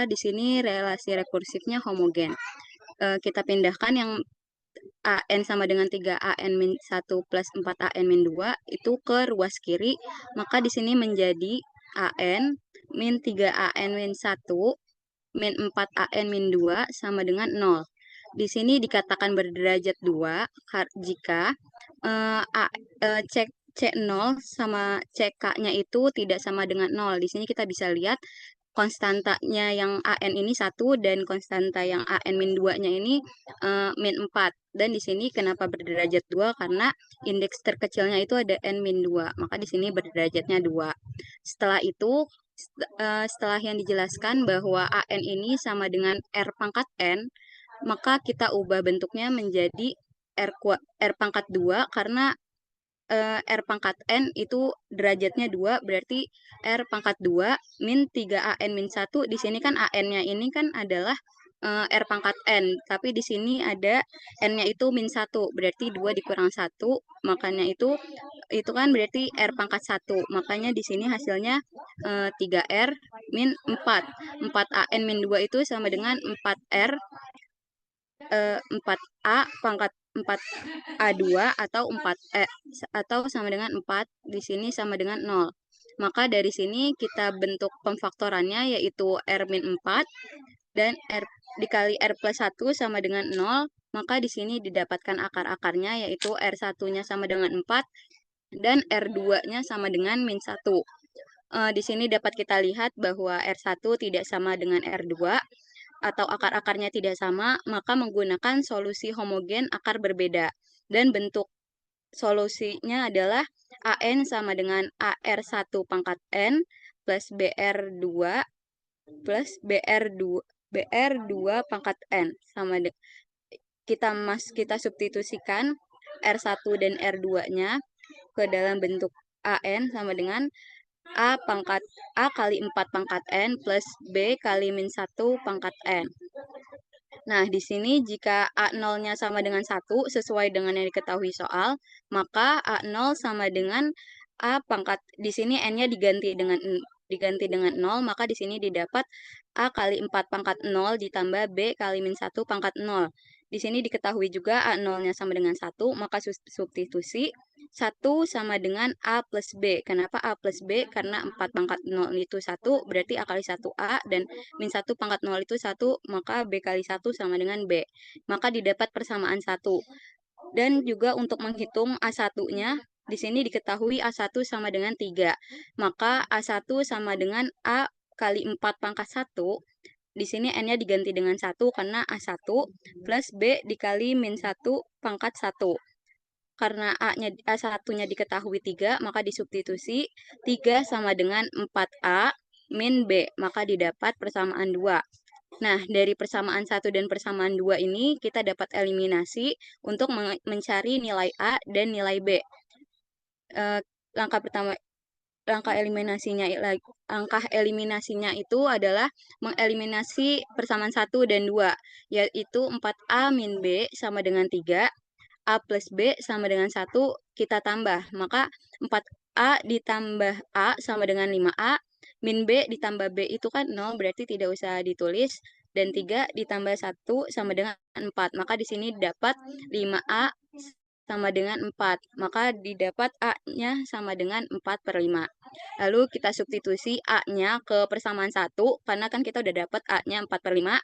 di sini relasi rekursifnya homogen. Kita pindahkan yang AN sama dengan 3AN-1 plus 4AN-2 itu ke ruas kiri, maka di sini menjadi AN min 3AN-1 min 4AN-2 sama dengan 0. Di sini dikatakan berderajat 2 jika C0 sama CK-nya itu tidak sama dengan 0. Di sini kita bisa lihat konstantanya yang AN ini 1 dan konstanta yang AN-2-nya ini min 4. Dan di sini kenapa berderajat 2? Karena indeks terkecilnya itu ada N-2. Maka di sini berderajatnya 2. Setelah itu, setelah yang dijelaskan bahwa AN ini sama dengan R pangkat N, maka kita ubah bentuknya menjadi R pangkat 2 karena R pangkat N itu derajatnya 2, berarti R pangkat 2 min 3AN min 1. Di sini kan AN-nya ini kan adalah R pangkat N, tapi di sini ada N-nya itu min 1, berarti 2 dikurang 1, makanya itu kan berarti R pangkat 1, makanya di sini hasilnya 3R min 4. 4AN min 2 itu sama dengan 4A pangkat 4A2 atau atau sama dengan 4, di sini sama dengan 0. Maka dari sini kita bentuk pemfaktorannya yaitu R-4 dan R dikali R plus 1 sama dengan 0, maka di sini didapatkan akar-akarnya yaitu R1-nya sama dengan 4 dan R2-nya sama dengan min 1. Di sini dapat kita lihat bahwa R1 tidak sama dengan R2 atau akar-akarnya tidak sama, maka menggunakan solusi homogen akar berbeda. Dan bentuk solusinya adalah AN sama dengan AR1 pangkat N plus BR2 plus BR2 pangkat N sama kita substitusikan R1 dan R2-nya ke dalam bentuk AN sama dengan A kali 4 pangkat N plus B kali min 1 pangkat N. Nah, di sini jika A0-nya sama dengan 1 sesuai dengan yang diketahui soal, maka A0 sama dengan A pangkat, di sini N-nya diganti dengan 0, maka di sini didapat A kali 4 pangkat 0 ditambah B kali min 1 pangkat 0. Di sini diketahui juga A0-nya sama dengan 1, maka substitusi 1 sama dengan A plus B. Kenapa A plus B? Karena 4 pangkat 0 itu 1, berarti A kali 1A, dan min 1 pangkat 0 itu 1, maka B kali 1 sama dengan B. Maka didapat persamaan 1. Dan juga untuk menghitung A1-nya, di sini diketahui A1 sama dengan 3. Maka A1 sama dengan A kali 4 pangkat 1. Di sini N-nya diganti dengan 1 karena A1 plus B dikali min 1 pangkat 1. Karena A1-nya diketahui 3, maka disubstitusi 3 sama dengan 4A min B, maka didapat persamaan 2. Nah, dari persamaan 1 dan persamaan 2 ini, kita dapat eliminasi untuk mencari nilai A dan nilai B. Langkah pertama, langkah eliminasinya itu adalah mengeliminasi persamaan 1 dan 2, yaitu 4A min B sama dengan 3, A plus B sama dengan 1, kita tambah. Maka 4A ditambah A sama dengan 5A, min B ditambah B itu kan 0, berarti tidak usah ditulis. Dan 3 ditambah 1 sama dengan 4. Maka di sini dapat 5A sama dengan 4. Maka didapat A-nya sama dengan 4/5. Lalu kita substitusi A-nya ke persamaan 1, karena kan kita udah dapat A-nya 4/5.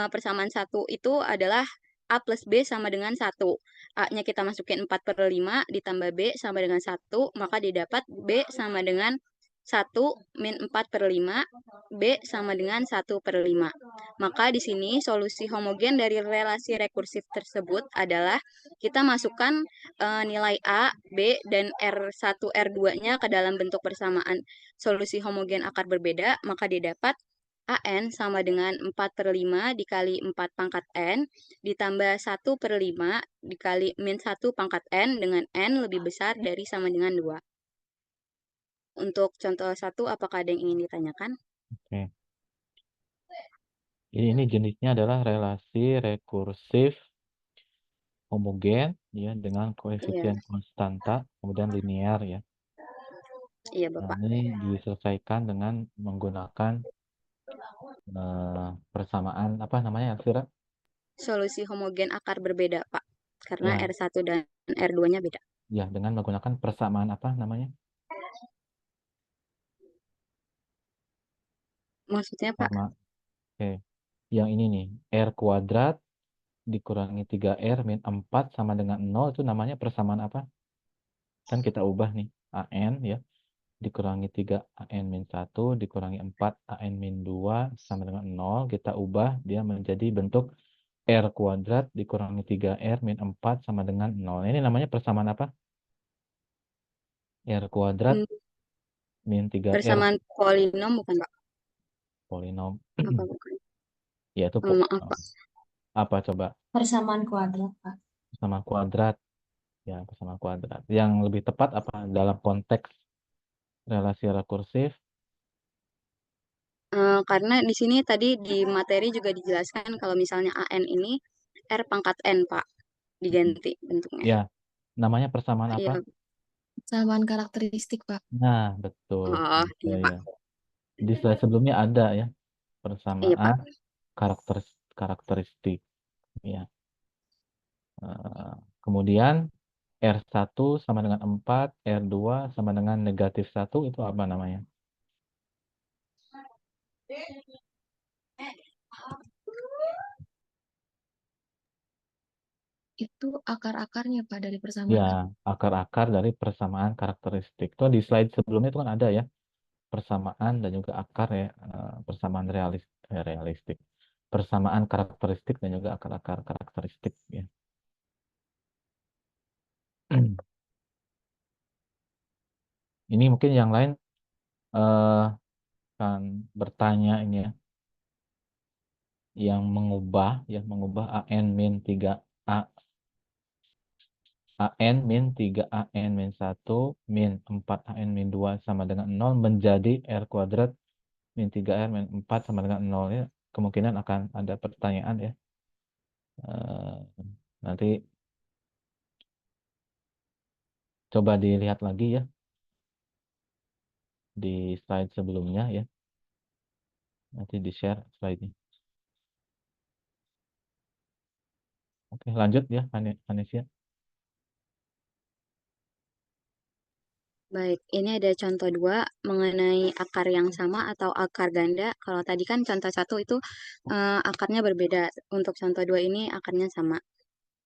Persamaan 1 itu adalah A plus B sama dengan 1. A-nya kita masukin 4/5 ditambah B sama dengan 1, maka didapat B sama dengan 1 min 4/5, B sama dengan 1/5. Maka di sini solusi homogen dari relasi rekursif tersebut adalah kita masukkan nilai A, B, dan R1, R2-nya ke dalam bentuk persamaan solusi homogen akar berbeda, maka didapat AN sama dengan 4/5 dikali 4 pangkat N ditambah 1/5 dikali min 1 pangkat N dengan N lebih besar dari sama dengan 2. Untuk contoh 1, apakah ada yang ingin ditanyakan? Oke. Ini jenisnya adalah relasi rekursif homogen ya dengan koefisien konstanta kemudian linear ya. Iya, Nah, Bapak. ini diselesaikan dengan menggunakan persamaan apa namanya Elvira? Solusi homogen akar berbeda, Pak. Karena Ya. R1 dan R2-nya beda. Ya, dengan menggunakan persamaan apa namanya? Maksudnya, Pak? Sama. Oke. Yang ini nih, R kuadrat dikurangi 3R min 4 sama dengan 0 itu namanya persamaan apa? Kan kita ubah nih, AN ya. Dikurangi 3AN min 1 dikurangi 4AN min 2 sama dengan 0. Kita ubah dia menjadi bentuk R kuadrat dikurangi 3R min 4 sama dengan 0. Ini namanya persamaan apa? R kuadrat min 3R. Persamaan polinom bukan, Pak? Polinom. Apa bukan? Ya, itu Maaf, Pak. apa coba? Persamaan kuadrat, Pak. Persamaan kuadrat. Ya, persamaan kuadrat. Yang lebih tepat apa dalam konteks relasi rekursif? Karena di sini tadi di materi juga dijelaskan kalau misalnya AN ini R pangkat N, Pak. Diganti bentuknya. Ya, namanya persamaan apa? Iya. Persamaan karakteristik, Pak. Nah, betul. Oh, iya, Pak. Ya. Di slide sebelumnya ada ya, Iya, Pak. persamaan karakteristik. Ya. Kemudian R1 sama dengan 4, R2 sama dengan -1, itu apa namanya? Itu akar-akarnya Pak dari persamaan. Ya, akar-akar dari persamaan karakteristik. Itu di slide sebelumnya itu kan ada ya, persamaan dan juga akar ya, persamaan realistik. Persamaan karakteristik dan juga akar-akar karakteristik ya. Ini mungkin yang lain kan bertanya ini ya, yang mengubah AN min 3A AN min 3 AN min 1 min 4 AN min 2 sama dengan 0 menjadi R kuadrat min 3R min 4 sama dengan 0 ya. Kemungkinan akan ada pertanyaan ya. Nanti coba dilihat lagi ya di slide sebelumnya ya. Nanti di-share slide-nya. Oke, lanjut ya, Anesia. Baik, ini ada contoh 2 mengenai akar yang sama atau akar ganda. Kalau tadi kan contoh 1 itu akarnya berbeda. Untuk contoh 2 ini akarnya sama.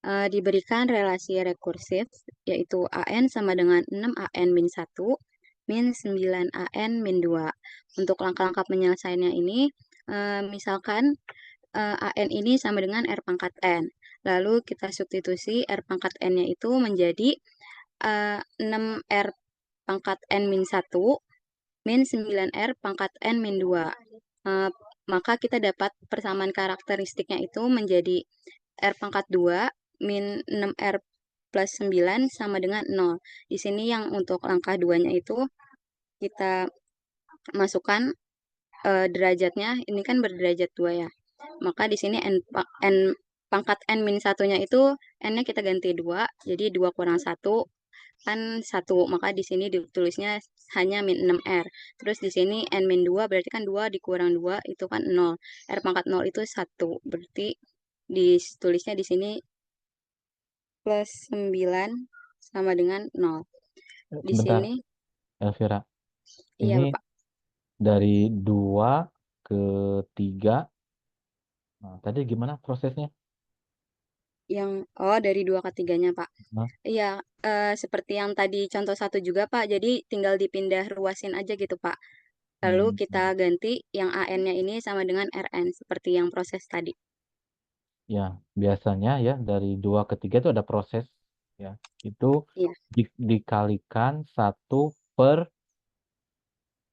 Diberikan relasi rekursif, yaitu AN sama dengan 6AN min 1 min 9AN min 2. Untuk langkah-langkah penyelesaiannya ini, misalkan AN ini sama dengan R pangkat N. Lalu kita substitusi R pangkat N-nya itu menjadi 6R pangkat N min 1 min 9R pangkat N min 2. Maka kita dapat persamaan karakteristiknya itu menjadi R pangkat 2 min 6R plus 9 sama dengan 0. Di sini yang untuk langkah 2-nya itu kita masukkan derajatnya, ini kan berderajat 2 ya. Maka di sini N pangkat N min 1-nya itu N-nya kita ganti 2, jadi 2 kurang 1 kan 1, maka di sini ditulisnya hanya min 6R. Terus di sini N min 2 berarti kan 2 dikurang 2 itu kan 0. R pangkat 0 itu 1, berarti ditulisnya di sini plus 9 sama dengan 0. Di Sebentar, sini, Elvira. iya Ini Bapak. dari 2 ke 3. Nah, tadi gimana prosesnya? Dari 2 ke 3-nya Pak. Nah, Iya, seperti yang tadi contoh 1 juga Pak, jadi tinggal dipindah ruasin aja gitu Pak. Lalu kita ganti yang AN-nya ini sama dengan RN, seperti yang proses tadi. ya, biasanya ya dari 2 ke 3 itu ada proses ya. Itu Iya, dikalikan 1 per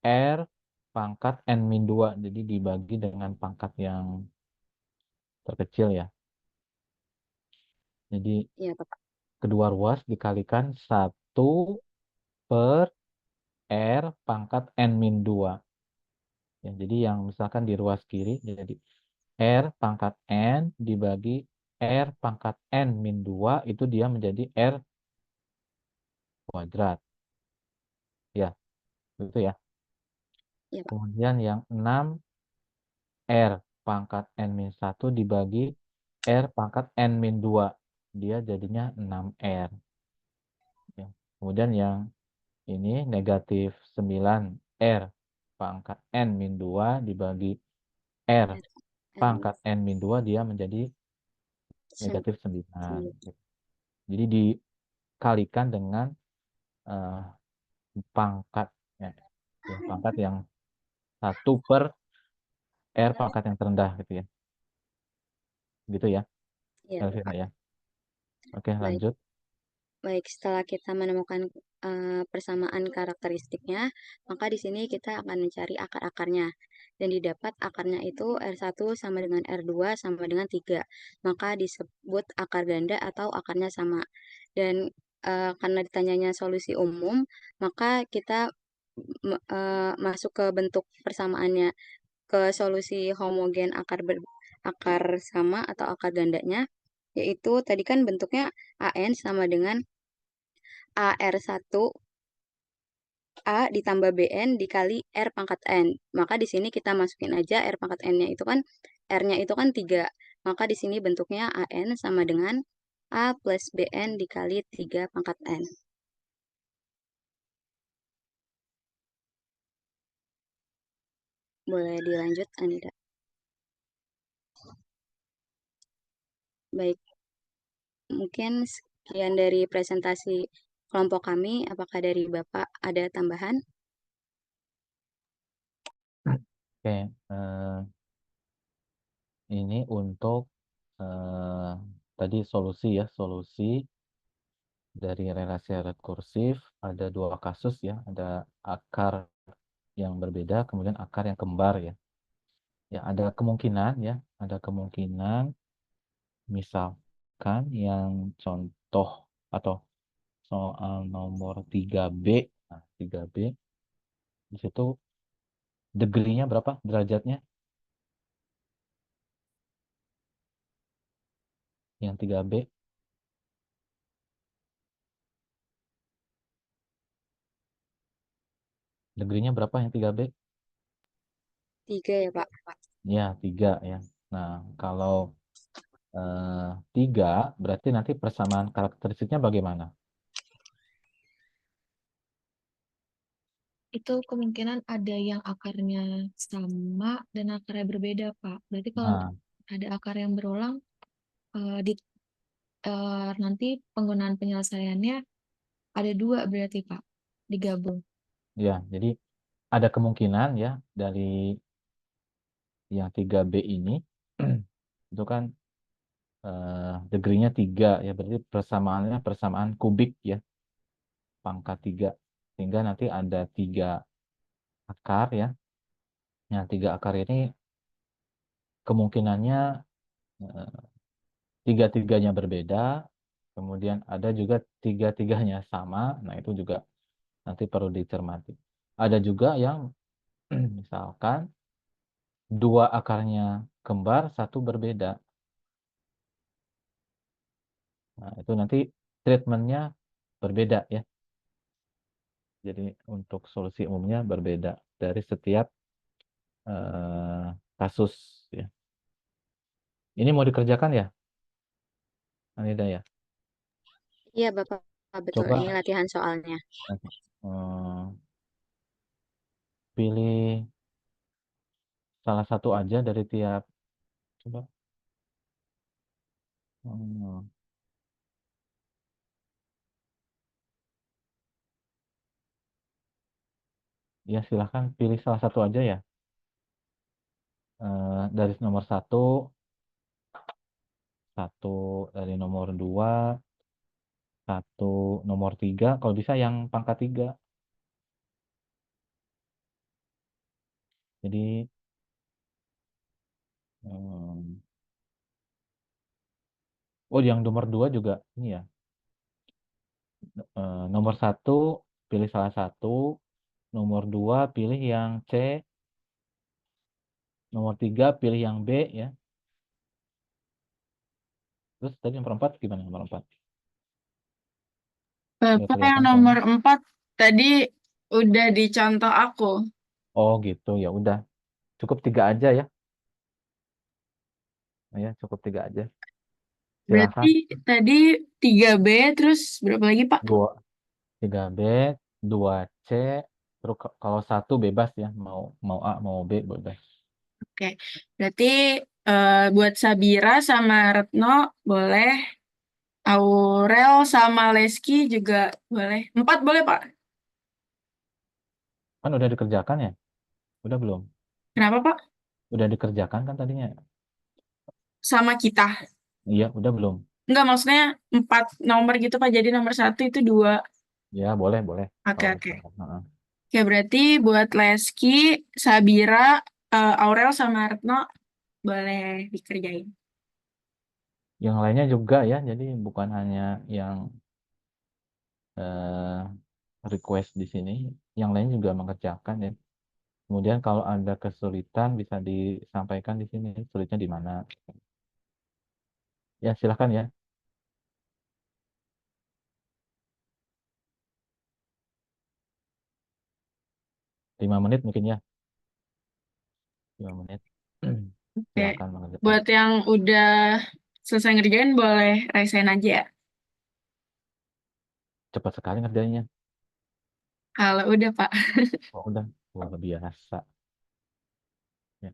R pangkat N-2. Jadi dibagi dengan pangkat yang terkecil ya. Jadi iya Bapak. kedua ruas dikalikan 1 per R pangkat N-2. Ya, jadi yang misalkan di ruas kiri, jadi R pangkat N dibagi R pangkat N-2 itu dia menjadi R kuadrat. Ya, itu ya. Iya Pak. Kemudian yang 6 R pangkat N-1 dibagi R pangkat N-2. Dia jadinya 6R. Ya. Kemudian yang ini negatif 9R pangkat N-2 dibagi R pangkat N-2 dia menjadi negatif 9. Jadi dikalikan dengan pangkat ya, pangkat yang 1 per R pangkat yang terendah gitu ya. Gitu ya, Iya Elvira Bapak. ya. Oke, Baik. lanjut. Baik, setelah kita menemukan persamaan karakteristiknya, maka di sini kita akan mencari akar-akarnya. Dan didapat akarnya itu R1 sama dengan R2 sama dengan 3. Maka disebut akar ganda atau akarnya sama. Dan karena ditanyanya solusi umum, maka kita masuk ke bentuk persamaannya ke solusi homogen akar sama atau akar gandanya, yaitu tadi kan bentuknya AN sama dengan AR1 A ditambah BN dikali R pangkat N. Maka di sini kita masukin aja R pangkat N-nya itu kan R-nya itu kan 3. Maka di sini bentuknya AN sama dengan A plus BN dikali 3 pangkat N. Boleh dilanjut, Anida? Baik, mungkin sekian dari presentasi kelompok kami. Apakah dari Bapak ada tambahan? Oke, ini untuk tadi solusi ya, solusi dari relasi rekursif ada dua kasus ya, ada akar yang berbeda, kemudian akar yang kembar ya. Ya, ada kemungkinan ya, ada kemungkinan misalkan yang contoh atau soal nomor 3B. Nah, 3B di situ degree-nya berapa derajatnya? Yang 3B degree-nya berapa yang 3B? 3 ya, Pak. Ya, 3 ya. Nah, kalau 3 berarti nanti persamaan karakteristiknya bagaimana? Itu kemungkinan ada yang akarnya sama dan akarnya berbeda, Pak. Berarti kalau Nah, ada akar yang berulang, nanti penggunaan penyelesaiannya ada dua berarti, Pak, digabung. ya, jadi ada kemungkinan ya dari yang 3B ini itu kan degree-nya 3 ya, berarti persamaannya persamaan kubik ya, pangkat 3. Sehingga nanti ada 3 akar ya. Yang 3 akar ini kemungkinannya tiga-tiganya berbeda, kemudian ada juga tiga-tiganya sama. Nah, itu juga nanti perlu dicermati. Ada juga yang misalkan dua akarnya kembar, satu berbeda. Nah, itu nanti treatmentnya berbeda ya. Jadi untuk solusi umumnya berbeda dari setiap kasus ya. Ini mau dikerjakan ya, Anida ya? Iya, Bapak. Betul. Coba Ini latihan soalnya. eh, pilih salah satu aja dari tiap. Coba. Hmm, ya silahkan pilih salah satu aja ya. Dari nomor satu dari nomor 2, satu nomor 3, kalau bisa yang pangkat 3. Jadi oh yang nomor 2 juga ini ya. Nomor 1 pilih salah satu, nomor 2 pilih yang C, nomor 3 pilih yang B ya. Terus tadi nomor 4 gimana nomor 4? Nggak Bapak yang kelihatan nomor soalnya. 4 tadi udah dicontoh aku. Oh gitu ya udah. Cukup 3 aja ya. Ya cukup 3 aja. Berarti Silahkan. tadi 3B terus berapa lagi, Pak? 3B, 2C, terus kalau satu bebas ya, mau mau A mau B bebas. Oke, berarti buat Sabira sama Retno boleh, Aurel sama Leski juga boleh. 4 boleh, Pak? Kan udah dikerjakan ya? Udah belum? Kenapa, Pak? Udah dikerjakan kan tadinya? Sama kita. Iya, udah belum? Enggak, maksudnya 4 nomor gitu, Pak. Jadi nomor 1 itu 2. Ya, boleh, boleh. Oke, Kalau oke. misalkan. Heeh. Oke, berarti buat Leski, Sabira, Aurel sama Retno boleh dikerjain. Yang lainnya juga ya, jadi bukan hanya yang eh, request di sini, yang lain juga mengerjakan ya. Kemudian kalau ada kesulitan bisa disampaikan di sini, sulitnya di mana. Ya, silakan ya. 5 menit mungkin ya. 5 menit. Oke, Silakan mengerjakan. buat yang udah selesai ngerjain boleh resign aja ya. Cepat sekali ngerjainnya. Kalau udah, Pak. Oh, udah luar biasa. Ya.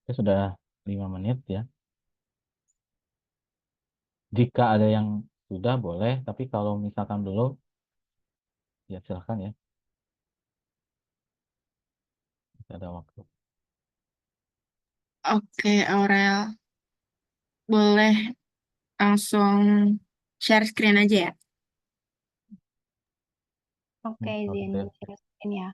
Oke, sudah 5 menit ya. Jika ada yang sudah boleh, tapi kalau misalkan belum, ya silahkan ya. Masih ada waktu. Oke, Aurel. Boleh langsung share screen aja ya? Oke, izin Oke. share screen ya.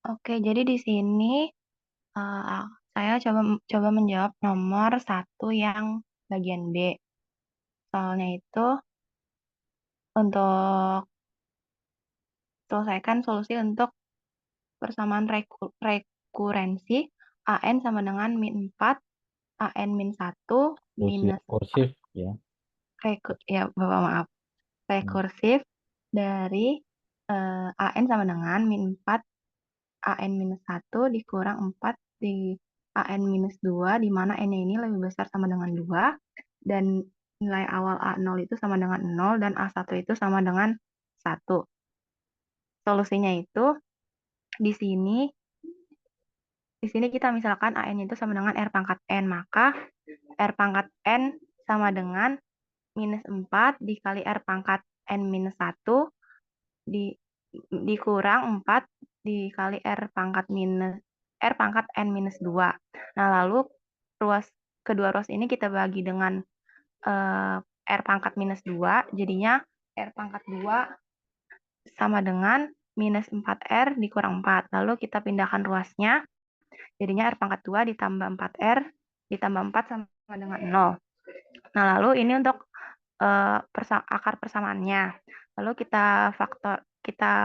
Oke, jadi di sini saya coba menjawab nomor 1 yang bagian B. Soalnya itu untuk selesaikan solusi untuk persamaan rekurensi AN sama dengan min 4, AN min 1, minus Kursif ya. ya Bapak maaf, rekursif dari AN sama dengan min 4, AN minus 1 dikurang 4 di AN minus 2, di mana N ini lebih besar sama dengan 2, dan nilai awal A0 itu sama dengan 0, dan A1 itu sama dengan 1. Solusinya itu di sini kita misalkan AN itu sama dengan R pangkat N, maka R pangkat N sama dengan minus 4 dikali R pangkat N minus 1 dikurang 4 dikali R pangkat N minus 2. Nah, lalu kedua ruas ini kita bagi dengan R pangkat minus 2, jadinya R pangkat 2 sama dengan minus 4R dikurang 4. Lalu kita pindahkan ruasnya, jadinya R pangkat 2 ditambah 4R ditambah 4 sama dengan 0. Nah, lalu ini untuk akar persamaannya. Lalu kita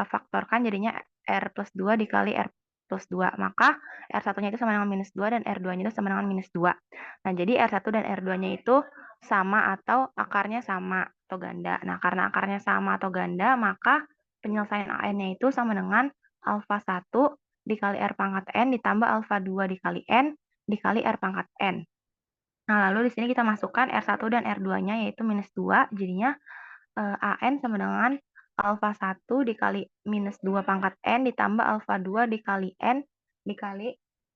faktorkan jadinya R plus 2 dikali R plus 2. Maka R1-nya itu sama dengan minus 2 dan R2-nya itu sama dengan minus 2. Nah, jadi R1 dan R2-nya itu sama atau akarnya sama atau ganda. Nah, karena akarnya sama atau ganda, maka penyelesaian AN-nya itu sama dengan alfa 1 dikali R pangkat N ditambah alfa 2 dikali N dikali R pangkat N. Nah, lalu di sini kita masukkan R1 dan R2-nya yaitu minus 2, jadinya AN sama dengan alfa 1 dikali minus 2 pangkat N ditambah alfa 2 dikali N dikali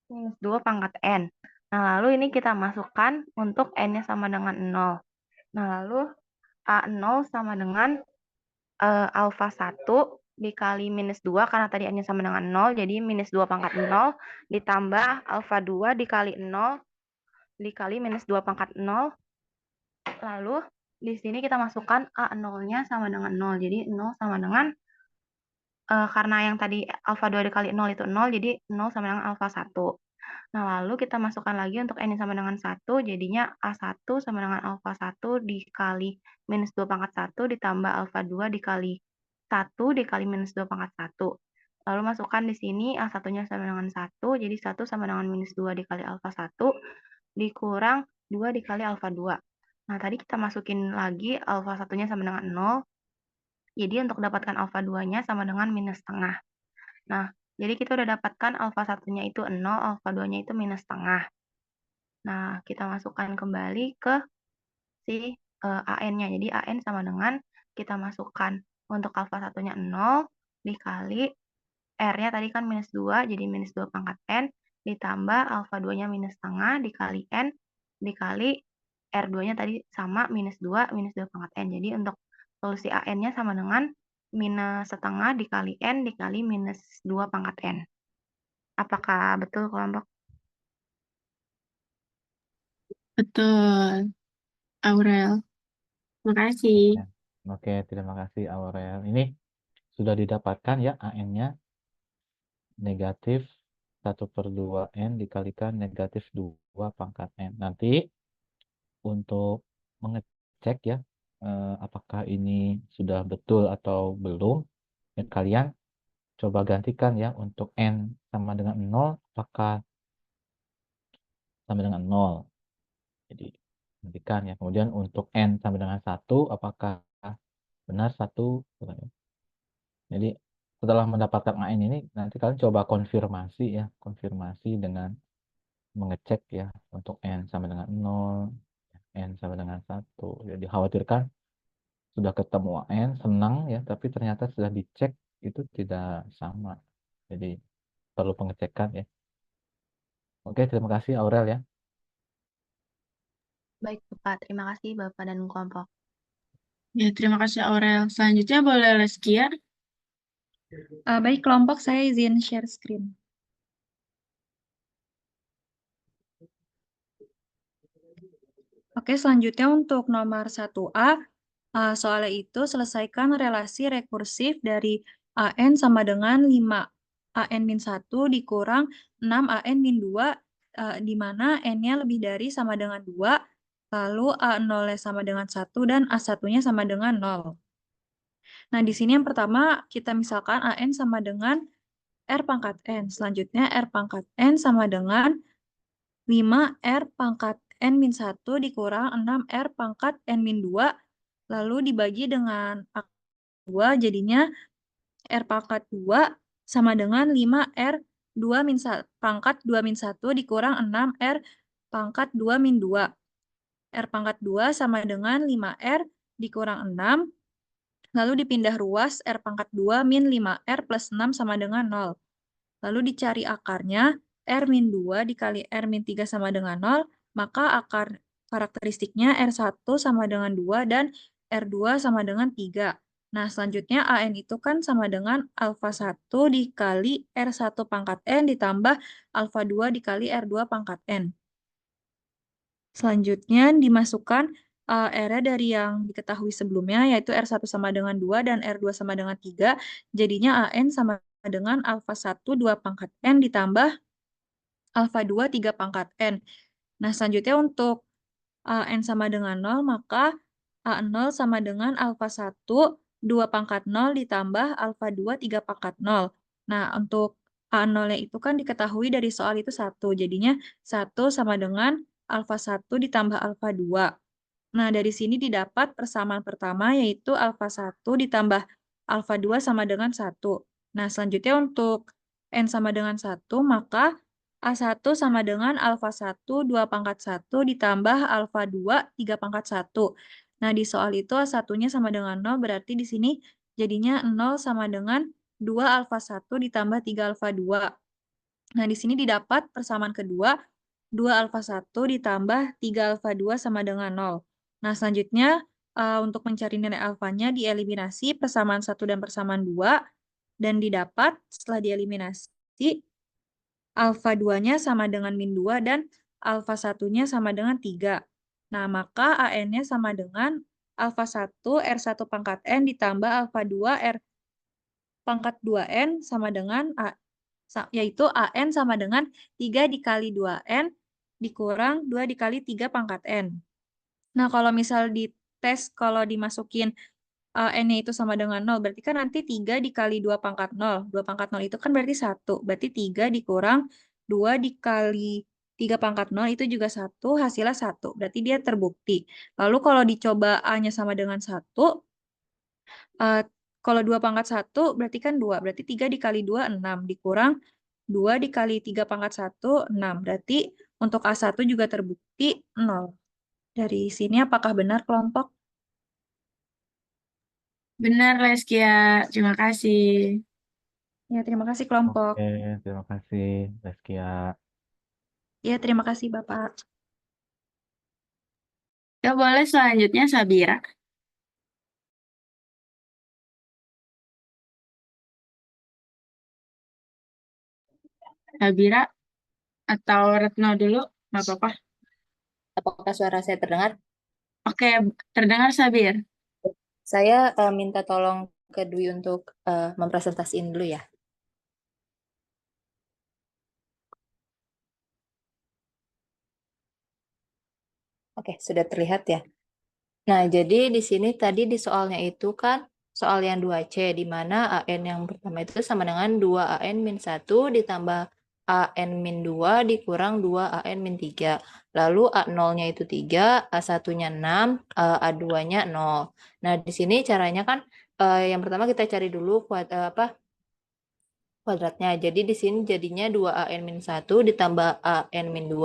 minus 2 pangkat N. Nah, lalu ini kita masukkan untuk N-nya sama dengan 0. Nah, lalu A0 sama dengan alfa 1 dikali minus 2, karena tadi N-nya sama dengan 0, jadi minus 2 pangkat 0 ditambah alfa 2 dikali 0 dikali minus 2 pangkat 0. Lalu di sini kita masukkan A0-nya sama dengan 0. Jadi 0 sama dengan, karena yang tadi alfa 2 dikali 0 itu 0, jadi 0 sama dengan alfa 1. Nah, lalu kita masukkan lagi untuk N sama dengan 1, jadinya A1 sama dengan alfa 1 dikali minus 2 pangkat 1 ditambah alfa 2 dikali 1 dikali minus 2 pangkat 1. Lalu masukkan di sini A1-nya sama dengan 1, jadi 1 sama dengan minus 2 dikali alfa 1 dikurang 2 dikali alfa 2. Nah, tadi kita masukin lagi alfa 1-nya sama dengan 0. Jadi untuk dapatkan alfa 2-nya sama dengan minus setengah. Nah, jadi kita udah dapatkan alfa 1-nya itu 0, alfa 2-nya itu minus setengah. Nah, kita masukkan kembali ke si AN-nya. Jadi AN sama dengan kita masukkan untuk alfa 1-nya 0 dikali R-nya tadi kan minus 2, jadi minus 2 pangkat N ditambah alfa 2-nya minus setengah dikali N dikali R2-nya tadi sama minus 2 pangkat N. Jadi untuk solusi AN-nya sama dengan minus setengah dikali N dikali minus 2 pangkat N. Apakah betul kelompok? Betul, Aurel. Makasih. Oke, terima kasih Aurel. Ini sudah didapatkan ya AN-nya negatif 1/2 N dikalikan negatif 2 pangkat N. Nanti untuk mengecek ya apakah ini sudah betul atau belum, ya, kalian coba gantikan ya untuk N sama dengan 0 apakah sama dengan 0. Jadi gantikan ya. Kemudian untuk N sama dengan 1 apakah benar 1. Jadi setelah mendapatkan AN ini, nanti kalian coba konfirmasi ya, konfirmasi dengan mengecek ya, untuk N sama dengan 0, N sama dengan 1. Jadi khawatirkan sudah ketemu AN, senang ya, tapi ternyata sudah dicek itu tidak sama. Jadi perlu pengecekan ya. Oke, terima kasih Aurel ya. Baik, Bapak. Terima kasih, Bapak dan kelompok. Ya, terima kasih Aurel. Selanjutnya boleh Leskia. Baik, kelompok saya izin share screen. Oke, selanjutnya untuk nomor 1A, soalnya itu selesaikan relasi rekursif dari AN sama dengan 5 AN-1 dikurang 6 AN-2, di mana N-nya lebih dari sama dengan 2, lalu A0-nya sama dengan 1, dan A1-nya sama dengan 0. Nah, di sini yang pertama kita misalkan AN sama dengan R pangkat N. Selanjutnya R pangkat N sama dengan 5 R pangkat N-1 dikurang 6 R pangkat N-2, lalu dibagi dengan 2, jadinya R pangkat 2 sama dengan 5 R 2 pangkat 2-1 dikurang 6 R pangkat 2-2. R pangkat 2 sama dengan 5 R dikurang 6, lalu dipindah ruas R pangkat 2 min 5R plus 6 sama dengan 0. Lalu dicari akarnya, R-2 dikali R-3 sama dengan 0, maka akar karakteristiknya R1 sama dengan 2 dan R2 sama dengan 3. Nah, selanjutnya AN itu kan sama dengan alfa 1 dikali R1 pangkat N ditambah alfa 2 dikali R2 pangkat N. Selanjutnya dimasukkan R-nya dari yang diketahui sebelumnya, yaitu R1 sama dengan 2 dan R2 sama dengan 3. Jadinya AN sama dengan alfa 1 2 pangkat N ditambah alfa 2 3 pangkat N. Nah, selanjutnya untuk N sama dengan 0, maka A0 sama dengan alfa 1 2 pangkat 0 ditambah alfa 2 3 pangkat 0. Nah, untuk A0-nya itu kan diketahui dari soal itu 1. Jadinya 1 sama dengan alfa 1 ditambah alfa 2. Nah, dari sini didapat persamaan pertama, yaitu alfa 1 ditambah alfa 2 sama dengan 1. Nah, selanjutnya untuk N sama dengan 1, maka A1 sama dengan alfa 1 2 pangkat 1 ditambah alfa 2 3 pangkat 1. Nah, di soal itu A1-nya sama dengan 0, berarti di sini jadinya 0 sama dengan 2 alfa 1 ditambah 3 alfa 2. Nah, di sini didapat persamaan kedua, 2 alfa 1 ditambah 3 alfa 2 sama dengan 0. Nah, selanjutnya untuk mencari nilai alfanya dieliminasi persamaan 1 dan persamaan 2, dan didapat setelah dieliminasi alfa 2-nya sama dengan min 2 dan alfa 1-nya sama dengan 3. Nah, maka AN-nya sama dengan alfa 1 R1 pangkat N ditambah alfa 2 R pangkat 2N sama dengan yaitu AN sama dengan 3 dikali 2N dikurang 2 dikali 3 pangkat N. Nah, kalau misal di tes, kalau dimasukin N-nya itu sama dengan 0, berarti kan nanti 3 dikali 2 pangkat 0. 2 pangkat 0 itu kan berarti 1. Berarti 3 dikurang 2 dikali 3 pangkat 0 itu juga 1, hasilnya 1. Berarti dia terbukti. Lalu kalau dicoba A-nya sama dengan 1, kalau 2 pangkat 1 berarti kan 2. Berarti 3 dikali 2, 6. Dikurang 2 dikali 3 pangkat 1, 6. Berarti untuk A1 juga terbukti 0. Dari sini apakah benar kelompok? Benar Leskia. Terima kasih. Ya, terima kasih kelompok. Oke, terima kasih Leskia. Ya, terima kasih Bapak. Ya, boleh selanjutnya Sabira. Sabira atau Retno dulu, nggak apa-apa. Apakah suara saya terdengar? Oke, terdengar Sabir. Saya minta tolong ke Dwi untuk mempresentasiin dulu ya. Oke, sudah terlihat ya. Nah, jadi di sini tadi di soalnya itu kan soal yang 2C, di mana AN yang pertama itu sama dengan 2AN-1 ditambah AN-2 dikurang 2AN-3. Lalu A0-nya itu 3, A1-nya 6, A2-nya 0. Nah, di sini caranya kan yang pertama kita cari dulu kuadratnya. Jadi di sini jadinya 2an-1 ditambah an-2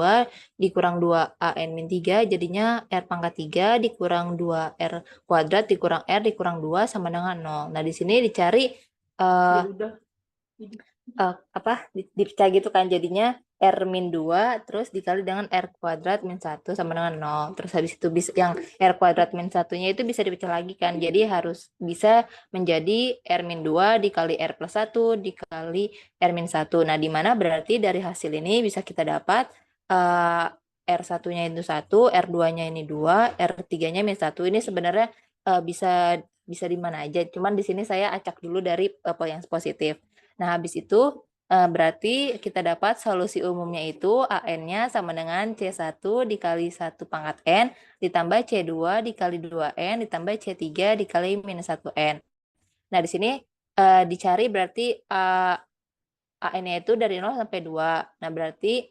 dikurang 2an-3 jadinya r pangkat 3 dikurang 2r kuadrat dikurang r dikurang 2 sama dengan 0. Nah, di sini dicari dipecah gitu kan, jadinya r min 2 terus dikali dengan r kuadrat min 1 sama dengan 0. Terus habis itu yang r kuadrat min 1-nya itu bisa dipecah lagi kan, jadi harus bisa menjadi r min 2 dikali r plus 1 dikali r min 1. Nah, dimana berarti dari hasil ini bisa kita dapat R1-nya itu 1, R2-nya ini 2, R3-nya min 1. Ini sebenarnya bisa di mana aja, cuman di sini saya acak dulu dari yang positif. Nah, habis itu berarti kita dapat solusi umumnya itu AN-nya sama dengan C1 dikali 1 pangkat N ditambah C2 dikali 2N ditambah C3 dikali minus 1N. Nah, di sini dicari berarti AN-nya itu dari 0 sampai 2. Nah, berarti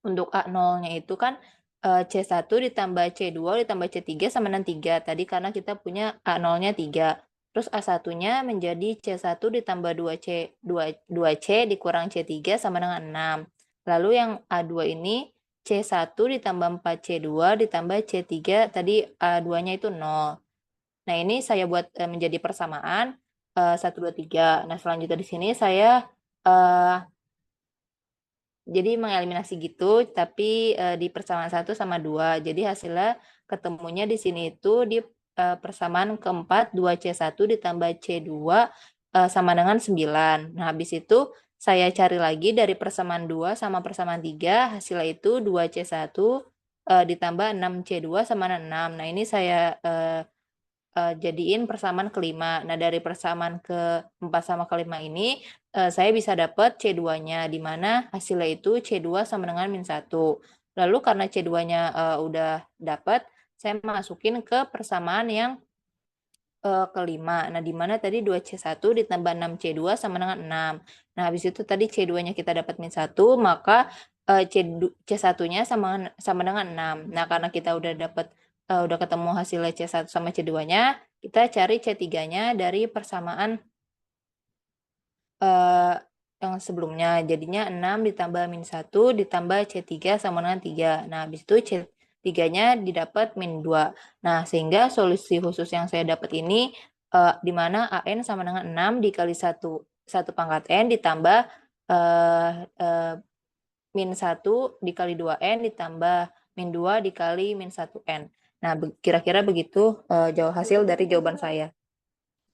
untuk A0-nya itu kan C1 ditambah C2 ditambah C3 sama dengan 3. Tadi karena kita punya A0-nya 3. Terus A1-nya menjadi C1 ditambah 2C dikurang C3 sama dengan 6. Lalu yang A2 ini C1 ditambah 4C2 ditambah C3, tadi A2-nya itu 0. Nah, ini saya buat menjadi persamaan 1, 2, 3. Nah, selanjutnya di sini saya jadi mengeliminasi gitu, tapi di persamaan 1 sama 2. Jadi hasilnya ketemunya di sini itu di persamaan keempat 2C1 ditambah C2 sama dengan 9. Nah, habis itu saya cari lagi dari persamaan 2 sama persamaan 3, hasilnya itu 2C1 ditambah 6C2 sama dengan 6. Nah, ini saya jadiin persamaan kelima. Nah, dari persamaan keempat sama kelima ini saya bisa dapat C2-nya, di mana hasilnya itu C2 sama dengan min 1. Lalu karena C2-nya udah dapat, saya masukin ke persamaan yang kelima. Nah, di mana tadi 2C1 ditambah 6C2 sama dengan 6. Nah, habis itu tadi C2-nya kita dapat min 1, maka C1-nya sama dengan 6. Nah, karena kita udah dapat udah ketemu hasilnya C1 sama C2-nya, kita cari C3-nya dari persamaan yang sebelumnya. Jadinya 6 ditambah min 1 ditambah C3 sama dengan 3. Nah, habis itu C3-nya didapat min 2. Nah, sehingga solusi khusus yang saya dapat ini di mana AN sama dengan 6 dikali 1 pangkat N ditambah min 1 dikali 2N ditambah min 2 dikali min 1N. Nah, kira-kira begitu hasil dari jawaban saya.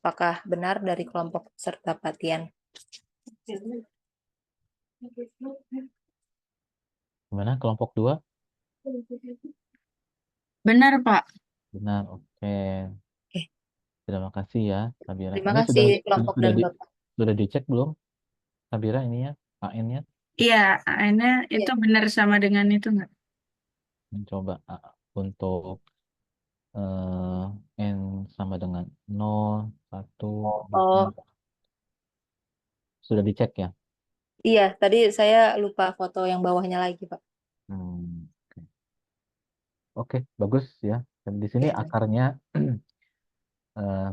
Apakah benar dari kelompok peserta pelatihan? Gimana kelompok 2? Benar, Pak. Benar, oke. Oke. Terima kasih ya, Sabira. Terima Ini kasih kelompok dan Bapak. sudah dicek belum, Sabira, ininya, AN-nya? Iya, AN-nya itu benar sama dengan itu nggak? Coba untuk N sama dengan 0, 1, Oh, sudah dicek ya? iya, tadi saya lupa foto yang bawahnya lagi, Pak. Oke. Oke, bagus ya. Dan di sini Oke. akarnya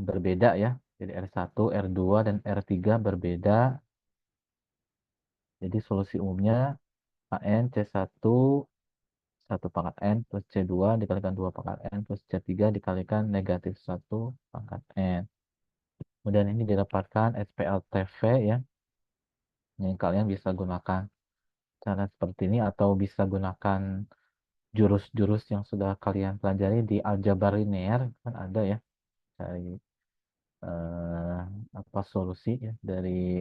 berbeda ya. Jadi R1, R2, dan R3 berbeda. Jadi solusi umumnya AN C1 1 pangkat N plus C2 dikalikan 2 pangkat N plus C3 dikalikan negatif 1 pangkat N. Kemudian ini didapatkan SPLTV ya. Yang kalian bisa gunakan cara seperti ini atau bisa gunakan jurus-jurus yang sudah kalian pelajari di aljabar linear, kan ada ya, dari solusi ya dari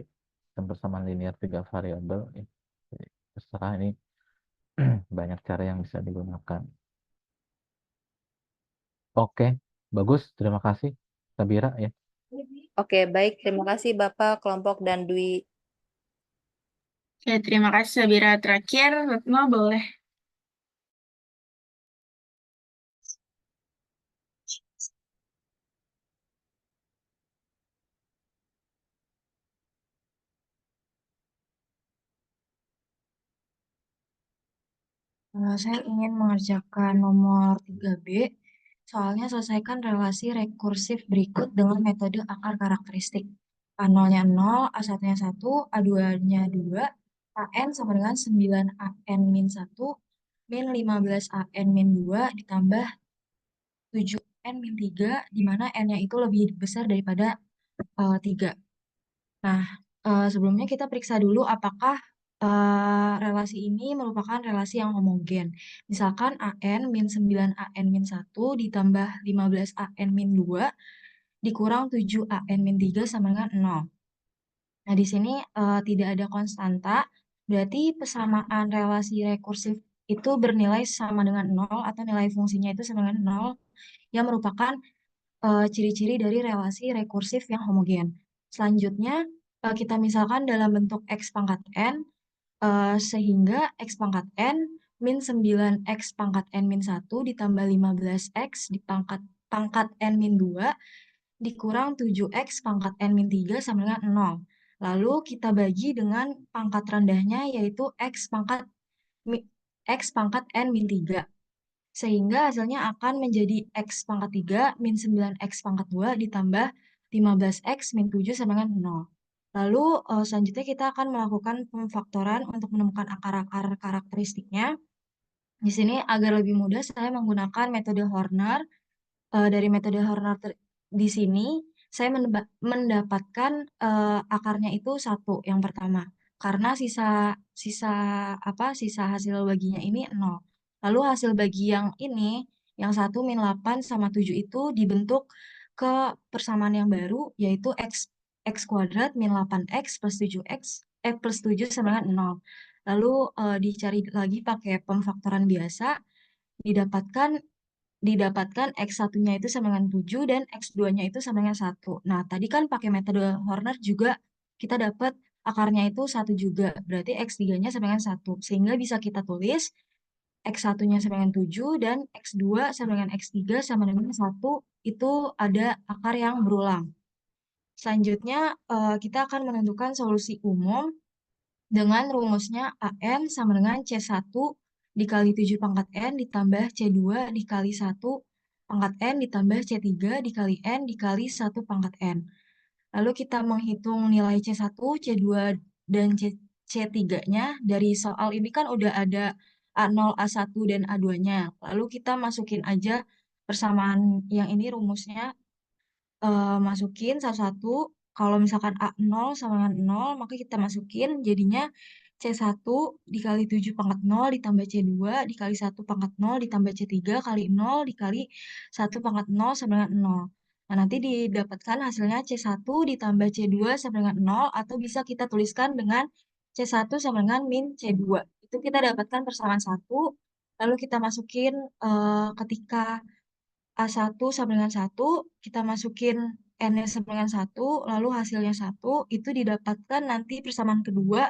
persamaan linear 3 variabel ya. Jadi, terserah, ini banyak cara yang bisa digunakan. Oke, bagus, terima kasih Sabira ya. Oke, baik. Terima kasih Bapak, kelompok, dan Dwi. Oke, terima kasih Sabira. Terakhir, Retno boleh. Saya ingin mengerjakan nomor 3B. Soalnya selesaikan relasi rekursif berikut dengan metode akar karakteristik. A0-nya 0, A1-nya 1, A2-nya 2, AN sama dengan 9AN min 1, min 15AN min 2, ditambah 7N min 3, di mana N-nya itu lebih besar daripada 3. Nah, sebelumnya kita periksa dulu apakah relasi ini merupakan relasi yang homogen. Misalkan AN min 9AN min 1 ditambah 15AN min 2 dikurang 7AN min 3 sama dengan 0. Nah, di sini tidak ada konstanta, berarti persamaan relasi rekursif itu bernilai sama dengan 0 atau nilai fungsinya itu sama dengan 0 yang merupakan ciri-ciri dari relasi rekursif yang homogen. Selanjutnya, kita misalkan dalam bentuk X pangkat N, sehingga X pangkat N min 9X pangkat N min 1 ditambah 15X di pangkat N min 2 dikurang 7X pangkat N min 3 sama dengan 0. Lalu kita bagi dengan pangkat rendahnya yaitu X pangkat N min 3. Sehingga hasilnya akan menjadi X pangkat 3 min 9X pangkat 2 ditambah 15X min 7 sama dengan 0. Lalu selanjutnya kita akan melakukan pemfaktoran untuk menemukan akar-akar karakteristiknya. Di sini agar lebih mudah saya menggunakan metode Horner. Dari metode Horner di sini saya mendapatkan akarnya itu 1 yang pertama. Karena sisa hasil baginya ini 0. Lalu hasil bagi yang ini, yang 1 min 8 sama 7 itu dibentuk ke persamaan yang baru, yaitu X kuadrat min 8X plus 7 sama dengan 0. Lalu dicari lagi pakai pemfaktoran biasa, didapatkan X1-nya itu sama dengan 7 dan X2-nya itu sama dengan 1. Nah, tadi kan pakai metode Horner juga kita dapat akarnya itu 1 juga, berarti X3-nya sama dengan 1. Sehingga bisa kita tulis X1-nya sama dengan 7 dan X2 sama dengan X3 sama dengan 1 itu ada akar yang berulang. Selanjutnya kita akan menentukan solusi umum dengan rumusnya AN sama dengan C1 dikali 7 pangkat N ditambah C2 dikali 1 pangkat N ditambah C3 dikali N dikali 1 pangkat N. Lalu kita menghitung nilai C1, C2, dan C3-nya. Dari soal ini kan udah ada A0, A1, dan A2-nya. Lalu kita masukin aja persamaan yang ini rumusnya, masukin satu-satu. Kalau misalkan A0 sama dengan 0, maka kita masukin jadinya C1 dikali 7 pangkat 0 ditambah C2 dikali 1 pangkat 0 ditambah C3 kali 0 dikali 1 pangkat 0 sama dengan 0. Nah, nanti didapatkan hasilnya C1 ditambah C2 sama dengan 0 atau bisa kita tuliskan dengan C1 sama dengan min C2. Itu kita dapatkan persamaan 1, lalu kita masukin ketika A1 sama dengan 1, kita masukin N-nya sama dengan 1, lalu hasilnya 1, itu didapatkan nanti persamaan kedua,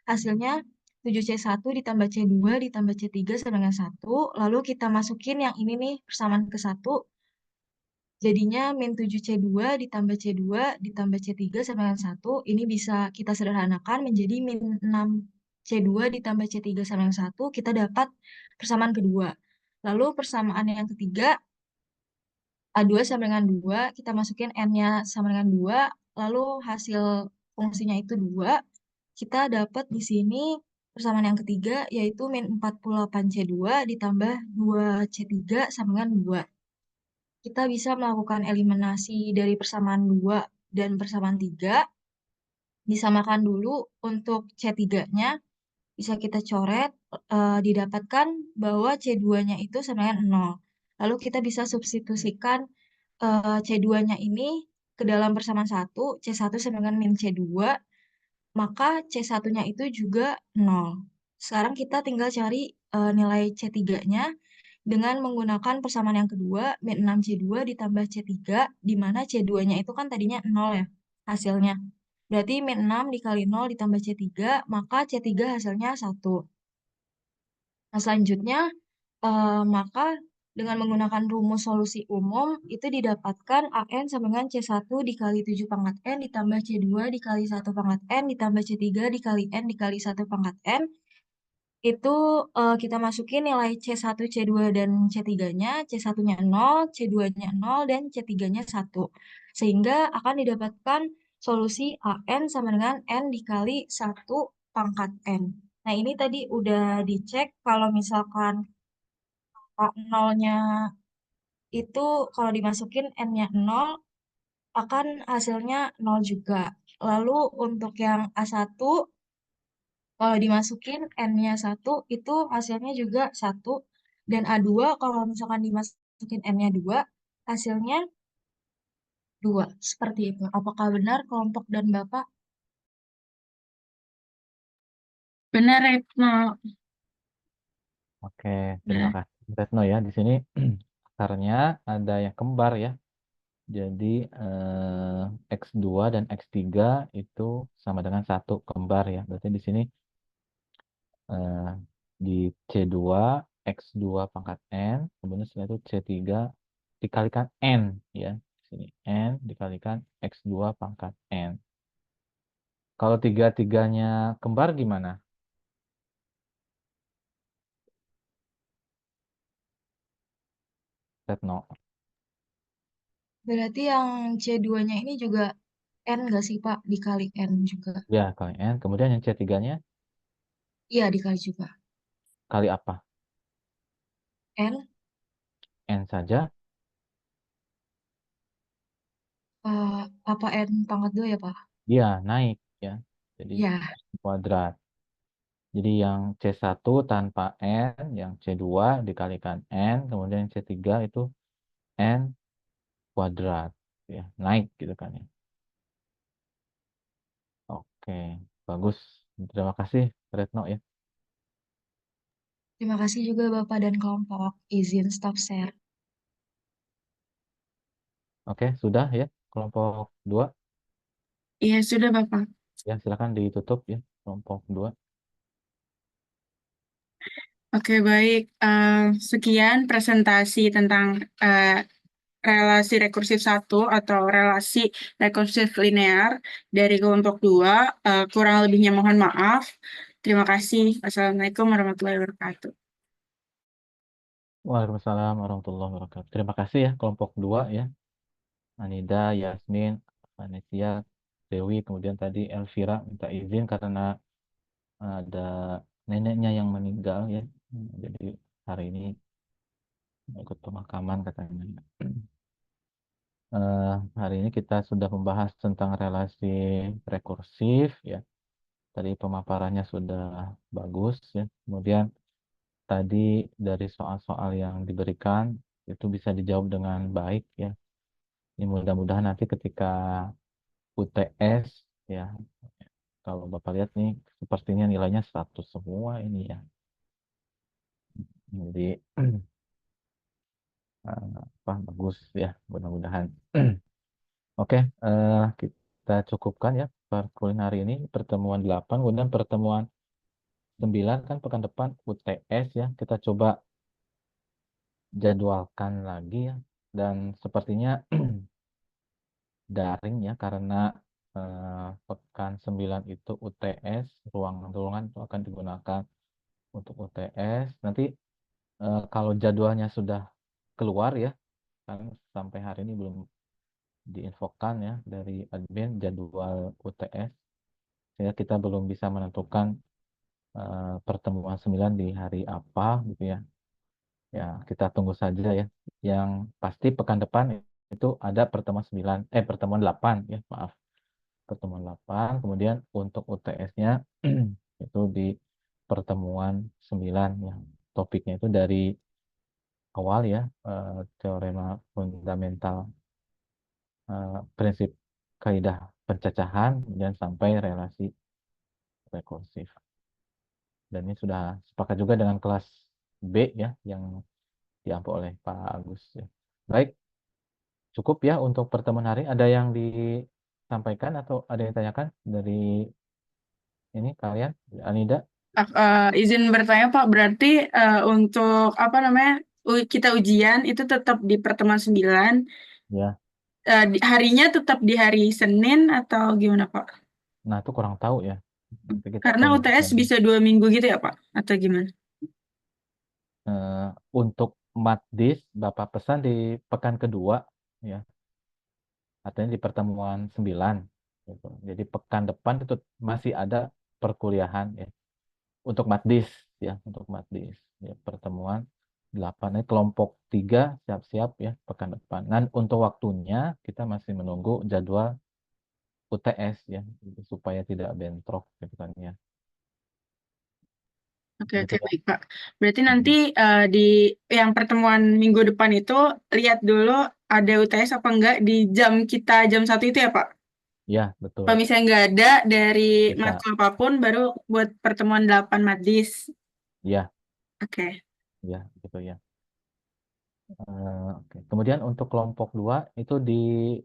hasilnya 7C1 ditambah C2 ditambah C3 sama dengan 1, lalu kita masukin yang ini nih, persamaan ke 1, jadinya min 7C2 ditambah C2 ditambah C3 sama dengan 1, ini bisa kita sederhanakan menjadi min 6C2 ditambah C3 sama dengan 1, kita dapat persamaan kedua. Lalu persamaan yang ketiga, A2 sama dengan 2, kita masukin N-nya sama dengan 2, lalu hasil fungsinya itu 2, kita dapat di sini persamaan yang ketiga, yaitu min 48C2 ditambah 2C3 sama dengan 2. Kita bisa melakukan eliminasi dari persamaan 2 dan persamaan 3, disamakan dulu untuk C3-nya, bisa kita coret, didapatkan bahwa C2-nya itu sama dengan 0. Lalu kita bisa substitusikan C2-nya ini ke dalam persamaan 1, C1 sama dengan min C2, maka C1-nya itu juga 0. Sekarang kita tinggal cari nilai C3-nya dengan menggunakan persamaan yang kedua, min 6C2 ditambah C3, di mana C2-nya itu kan tadinya 0 ya hasilnya. Berarti min 6 dikali 0 ditambah C3, maka C3 hasilnya 1. Nah, selanjutnya, maka dengan menggunakan rumus solusi umum, itu didapatkan AN sama dengan C1 dikali 7 pangkat N ditambah C2 dikali 1 pangkat N ditambah C3 dikali N dikali 1 pangkat N. itu kita masukin nilai C1, C2, dan C3-nya. C1-nya 0, C2-nya 0, dan C3-nya 1. Sehingga akan didapatkan solusi AN sama dengan N dikali 1 pangkat N. Nah, ini tadi udah dicek kalau misalkan nolnya itu kalau dimasukin N-nya 0, akan hasilnya 0 juga. Lalu untuk yang A1, kalau dimasukin N-nya 1, itu hasilnya juga 1. Dan A2, kalau misalkan dimasukin N-nya 2, hasilnya 2. Seperti itu. Apakah benar kelompok dan Bapak? Benar, Retno. Oke, terima kasih Retno ya. Di sini akarnya ada yang kembar ya. Jadi X2 dan X3 itu sama dengan 1 kembar ya. Berarti di sini di C2 X2 pangkat N, kemudian setelah itu C3 dikalikan N ya. Di sini N dikalikan X2 pangkat N. Kalau tiga-tiganya kembar gimana? Retno. Berarti yang C2-nya ini juga N nggak sih, Pak? Dikali N juga. Ya, kali N. Kemudian yang C3-nya Iya, dikali juga. kali apa? N, N saja. apa N pangkat 2 ya, Pak? Dia naik ya. Jadi Ya. kuadrat. Jadi yang C1 tanpa N, yang C2 dikalikan N, kemudian yang C3 itu N kuadrat. Ya, naik gitu kan ya. Oke, bagus. Terima kasih, Retno ya. Terima kasih juga Bapak dan kelompok. Izin stop share. Oke, sudah ya, kelompok 2. Iya, sudah, Bapak. Ya, silakan ditutup ya, kelompok 2. Oke, baik. Sekian presentasi tentang relasi rekursif 1 atau relasi rekursif linear dari kelompok 2. Kurang lebihnya mohon maaf. Terima kasih. Assalamualaikum warahmatullahi wabarakatuh. Waalaikumsalam warahmatullahi wabarakatuh. Terima kasih ya, kelompok 2 ya. Anida, Yasmin, Vanesia, Dewi, kemudian tadi Elvira minta izin karena ada neneknya yang meninggal ya. Jadi hari ini ikut pemakaman katanya. Hari ini kita sudah membahas tentang relasi rekursif ya. Tadi pemaparannya sudah bagus ya. Kemudian tadi dari soal-soal yang diberikan itu bisa dijawab dengan baik ya. Ini mudah-mudahan nanti ketika UTS ya, kalau Bapak lihat nih sepertinya nilainya 100 semua ini ya. Jadi bagus ya, mudah-mudahan. Oke, kita cukupkan ya perkuliahan hari ini, pertemuan 8, kemudian pertemuan 9 kan pekan depan UTS ya. Kita coba jadwalkan lagi ya. Dan sepertinya daring ya, karena pekan 9 itu UTS, ruangan itu akan digunakan untuk UTS. Nanti kalau jadwalnya sudah keluar ya, kan sampai hari ini belum diinfokan ya dari admin jadwal UTS, sehingga kita belum bisa menentukan pertemuan 9 di hari apa gitu ya. Ya, kita tunggu saja ya. Yang pasti pekan depan itu ada pertemuan 9, pertemuan 8 ya, maaf. Pertemuan 8, kemudian untuk UTS-nya itu di pertemuan 9 ya. Topiknya itu dari awal ya, teorema fundamental, prinsip kaidah pencacahan, kemudian sampai relasi rekursif. Dan ini sudah sepakat juga dengan kelas B ya, yang diampu oleh Pak Agus ya. Baik, cukup ya untuk pertemuan hari. Ada yang disampaikan atau ada yang ditanyakan dari ini kalian, Anida? Izin bertanya Pak, berarti untuk apa namanya kita ujian itu tetap di pertemuan 9. Ya. Harinya tetap di hari Senin atau gimana Pak? Nah itu kurang tahu ya. Nanti kita Karena kalau UTS misalnya bisa 2 minggu gitu ya, Pak? Atau gimana? untuk matdis Bapak pesan di pekan kedua ya, artinya di pertemuan 9 gitu. Jadi pekan depan itu masih ada perkuliahan ya untuk matdis ya, untuk matdis ya, pertemuan 8 ini kelompok 3 siap-siap ya pekan depan. Dan untuk waktunya kita masih menunggu jadwal UTS ya, gitu, supaya tidak bentrok gitu kan ya. Oke, Gitu ya. baik, Pak. Berarti nanti di yang pertemuan minggu depan itu lihat dulu ada UTS apa enggak di jam kita jam 1 itu ya, Pak? Ya, betul. Kalau misalnya nggak ada dari Bisa. matkul apapun, baru buat pertemuan 8 madis. Ya, Oke. ya, gitu ya. Oke. Kemudian untuk kelompok 2 itu di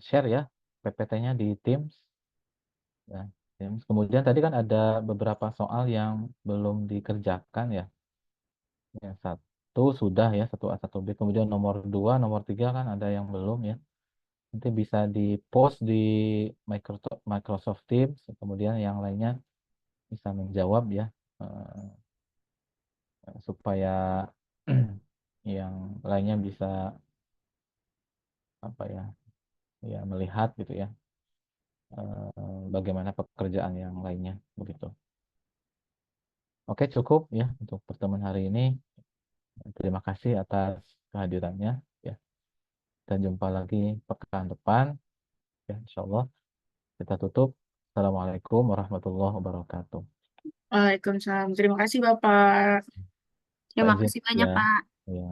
share ya PPT-nya di Teams ya. Teams. Kemudian tadi kan ada beberapa soal yang belum dikerjakan ya. Yang satu sudah ya, 1A 1B. Kemudian nomor 2 nomor 3 kan ada yang belum ya. Nanti bisa di-post di Microsoft Teams, kemudian yang lainnya bisa menjawab ya, supaya yang lainnya bisa apa ya, ya melihat gitu ya, bagaimana pekerjaan yang lainnya begitu. Oke, cukup ya untuk pertemuan hari ini. Terima kasih atas kehadirannya ya. Dan jumpa lagi pekan depan ya, insya Allah. Kita tutup. Assalamualaikum warahmatullahi wabarakatuh. Waalaikumsalam. Terima kasih, Bapak. Terima Pak izin kasih banyak, ya. Pak. Ya.